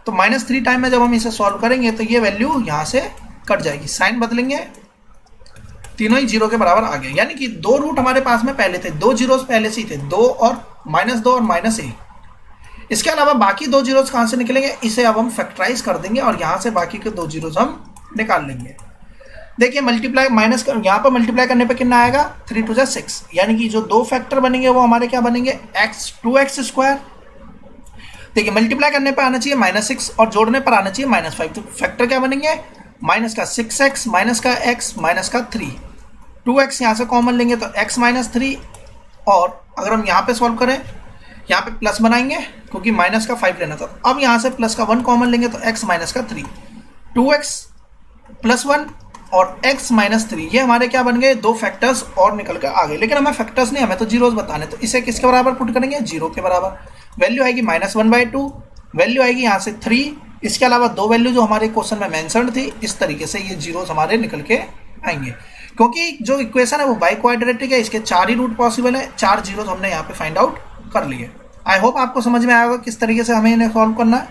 [SPEAKER 1] तो -3 टाइम में जब हम इसे सॉल्व करेंगे तो ये वैल्यू यहाँ से कट जाएगी, साइन बदलेंगे, तीनों ही 0 के बराबर आ गए। यानी कि 2 रूट हमारे पास में पहले थे, 2 जीरोस पहले से ही थे, 2 और -2 और -1। इसके अलावा बाकी 2 जीरोस कहाँ से निकलेंगे, इसे अब हम फैक्टराइज कर देंगे और यहाँ से बाकी के 2 जीरोस हम निकाल लेंगे। देखिए मल्टीप्लाई माइनस यहाँ पर मल्टीप्लाई करने पे कितना आएगा, 3 2 6, यानी कि जो 2 फैक्टर बनेंगे वो हमारे क्या बनेंगे, x स्क्वायर। देखिए मल्टीप्लाई करने पे आना चाहिए -6 और जोड़ने पर आना चाहिए -5, तो फैक्टर क्या बनेंगे, माइनस का 6x माइनस का x माइनस का 3। 2x यहाँ से कॉमन लेंगे तो x माइनस 3, और अगर हम यहाँ पे सॉल्व करें, यहाँ पे प्लस बनाएंगे क्योंकि माइनस का 5 लेना था। अब यहाँ से प्लस का 1 कॉमन लेंगे तो x माइनस का 3, 2x प्लस 1 और x माइनस 3, ये हमारे क्या बन गए, 2 फैक्टर्स और निकल कर आ गए। लेकिन हमें फैक्टर्स नहीं, हमें तो जीरोस बताने, तो इसे किसके बराबर पुट करेंगे, 0 के बराबर। वैल्यू आएगी -1/2, वैल्यू आएगी यहाँ से 3। इसके अलावा 2 वैल्यू जो हमारे क्वेश्चन में मेंशन थी, इस तरीके से ये जीरोस हमारे निकल के आएंगे। क्योंकि जो इक्वेशन है वो बाई क्वाड्रेटिक है, इसके 4 ही रूट पॉसिबल है, 4 जीरोस हमने यहाँ पे फाइंड आउट कर लिए। आई होप आपको समझ में आया होगा किस तरीके से हमें इन्हें सॉल्व करना है।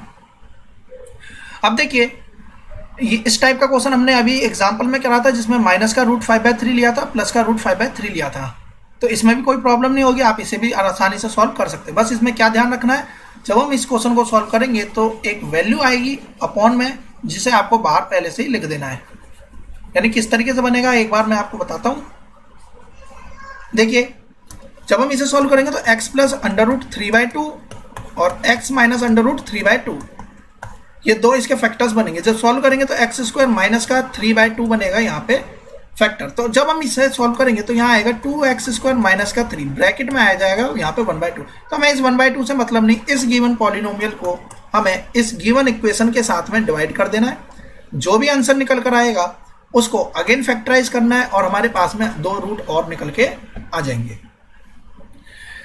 [SPEAKER 1] अब देखिए इस टाइप का क्वेश्चन हमने अभी एग्जाम्पल में करा था, जिसमें माइनस का √5/3 लिया था, प्लस का √5/3 लिया था। तो इसमें भी कोई प्रॉब्लम नहीं होगी, आप इसे भी आसानी से सॉल्व कर सकते हैं। बस इसमें क्या ध्यान रखना है, जब हम इस क्वेश्चन को सॉल्व करेंगे तो एक वैल्यू आएगी अपॉन में, जिसे आपको बाहर पहले से ही लिख देना है। यानी किस तरीके से बनेगा एक बार मैं आपको बताता हूँ। देखिए जब हम इसे सॉल्व करेंगे तो x प्लस √3/2 और x माइनस √3/2, ये 2 इसके फैक्टर्स बनेंगे। जब सॉल्व करेंगे तो x स्क्वायर माइनस का 3/2 बनेगा यहाँ पे फैक्टर। तो जब हम इसे सॉल्व करेंगे तो यहाँ आएगा 2x स्क्वायर माइनस का 3, ब्रैकेट में आ जाएगा यहाँ पे 1/2। तो हमें इस 1/2 से मतलब नहीं, इस गिवन पॉलिनोमियल को हमें इस गिवन इक्वेशन के साथ में डिवाइड कर देना है। जो भी आंसर निकल कर आएगा उसको अगेन फैक्टराइज करना है और हमारे पास में 2 रूट और निकल के आ जाएंगे।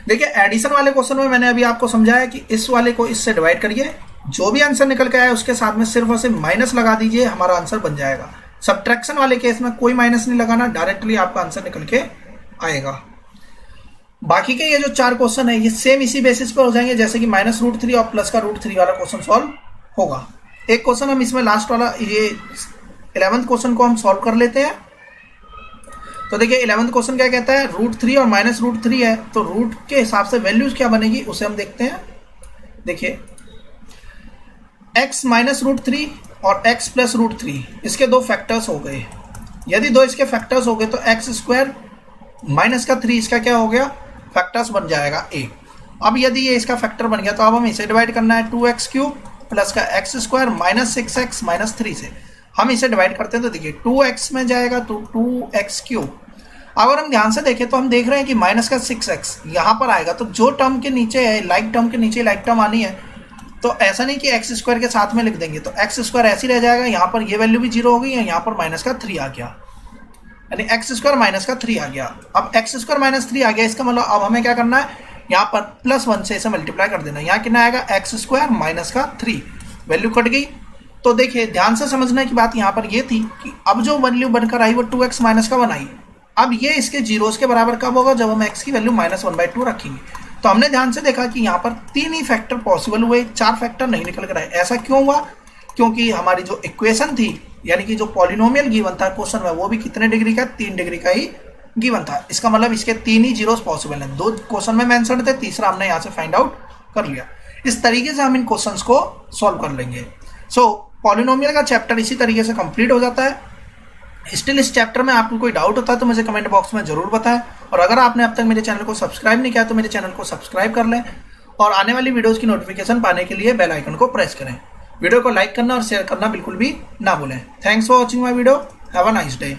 [SPEAKER 1] देखिए एडिशन वाले क्वेश्चन में मैंने अभी आपको समझाया कि इस वाले को इससे डिवाइड करिए, जो भी आंसर निकल के आए उसके साथ में सिर्फ और सिर्फ माइनस लगा दीजिए, हमारा आंसर बन जाएगा। सब्ट्रैक्शन वाले केस में कोई माइनस नहीं लगाना, डायरेक्टली आपका आंसर निकल के आएगा। बाकी के ये जो 4 क्वेश्चन है ये सेम इसी बेसिस पर हो जाएंगे, जैसे कि -√3 और प्लस का √3 वाला क्वेश्चन सॉल्व होगा। एक क्वेश्चन हम इसमें लास्ट वाला, ये 11th क्वेश्चन को हम सॉल्व कर लेते हैं। तो देखिए 11th क्वेश्चन क्या कहता है, √3 और -√3 है, तो रूट के हिसाब से वैल्यूज क्या बनेगी उसे हम देखते हैं। देखिए x माइनस √3 और x प्लस √3, इसके 2 फैक्टर्स हो गए। यदि 2 इसके फैक्टर्स हो गए तो x स्क्वायर माइनस का 3 इसका क्या हो गया, फैक्टर्स बन जाएगा a। अब यदि ये इसका फैक्टर बन गया तो अब हम इसे डिवाइड करना है 2x क्यूब प्लस का x square minus 6x minus 3 से। हम इसे डिवाइड करते हैं तो देखिए 2x में जाएगा तो 2x क्यूब। अगर हम ध्यान से देखें तो हम देख रहे हैं कि माइनस का 6x यहाँ पर आएगा, तो जो टर्म के नीचे है लाइक टर्म के नीचे लाइक टर्म आनी है, तो ऐसा नहीं कि x स्क्वायर के साथ में लिख देंगे, तो x स्क्वायर ऐसे ही रह जाएगा, यहाँ पर ये वैल्यू भी 0 हो गई है, यहाँ पर माइनस का 3 आ गया, यानी x स्क्वायर माइनस का 3 आ गया। अब x स्क्वायर माइनस 3 आ गया, इसका मतलब अब हमें क्या करना है, यहाँ पर +1 से इसे मल्टीप्लाई कर देना। यहाँ कितना आएगा, x स्क्वायर माइनस का 3, वैल्यू कट गई। तो देखिए ध्यान से समझने की बात यहाँ पर ये थी कि अब जो वैल्यू बनकर आई वो 2x माइनस का 1 आई। अब ये इसके जीरोस के बराबर कब होगा, जब हम x की वैल्यू -1/2 रखेंगे। तो हमने ध्यान से देखा कि यहाँ पर 3 ही फैक्टर पॉसिबल हुए, 4 फैक्टर नहीं निकल कर आए। ऐसा क्यों हुआ, क्योंकि हमारी जो इक्वेशन थी, यानी कि जो पॉलिनोमियल गिवन था क्वेश्चन में, वो भी कितने डिग्री का, 3 डिग्री का ही गिवन था। इसका मतलब इसके 3 ही जीरोस पॉसिबल हैं। 2 क्वेश्चन में मेंशन थे, तीसरा हमने यहाँ से फाइंड आउट कर लिया। इस तरीके से हम इन क्वेश्चंस को सॉल्व कर लेंगे। सो पॉलिनोमियल का चैप्टर इसी तरीके से कंप्लीट हो जाता है। स्टिल इस चैप्टर में आपको कोई डाउट होता है तो मुझे कमेंट बॉक्स में जरूर बताएं, और अगर आपने अब तक मेरे चैनल को सब्सक्राइब नहीं किया तो मेरे चैनल को सब्सक्राइब कर लें, और आने वाली वीडियोस की नोटिफिकेशन पाने के लिए बेल आइकन को प्रेस करें। वीडियो को लाइक करना और शेयर करना बिल्कुल भी ना भूलें। Thanks for watching my video. Have a nice day.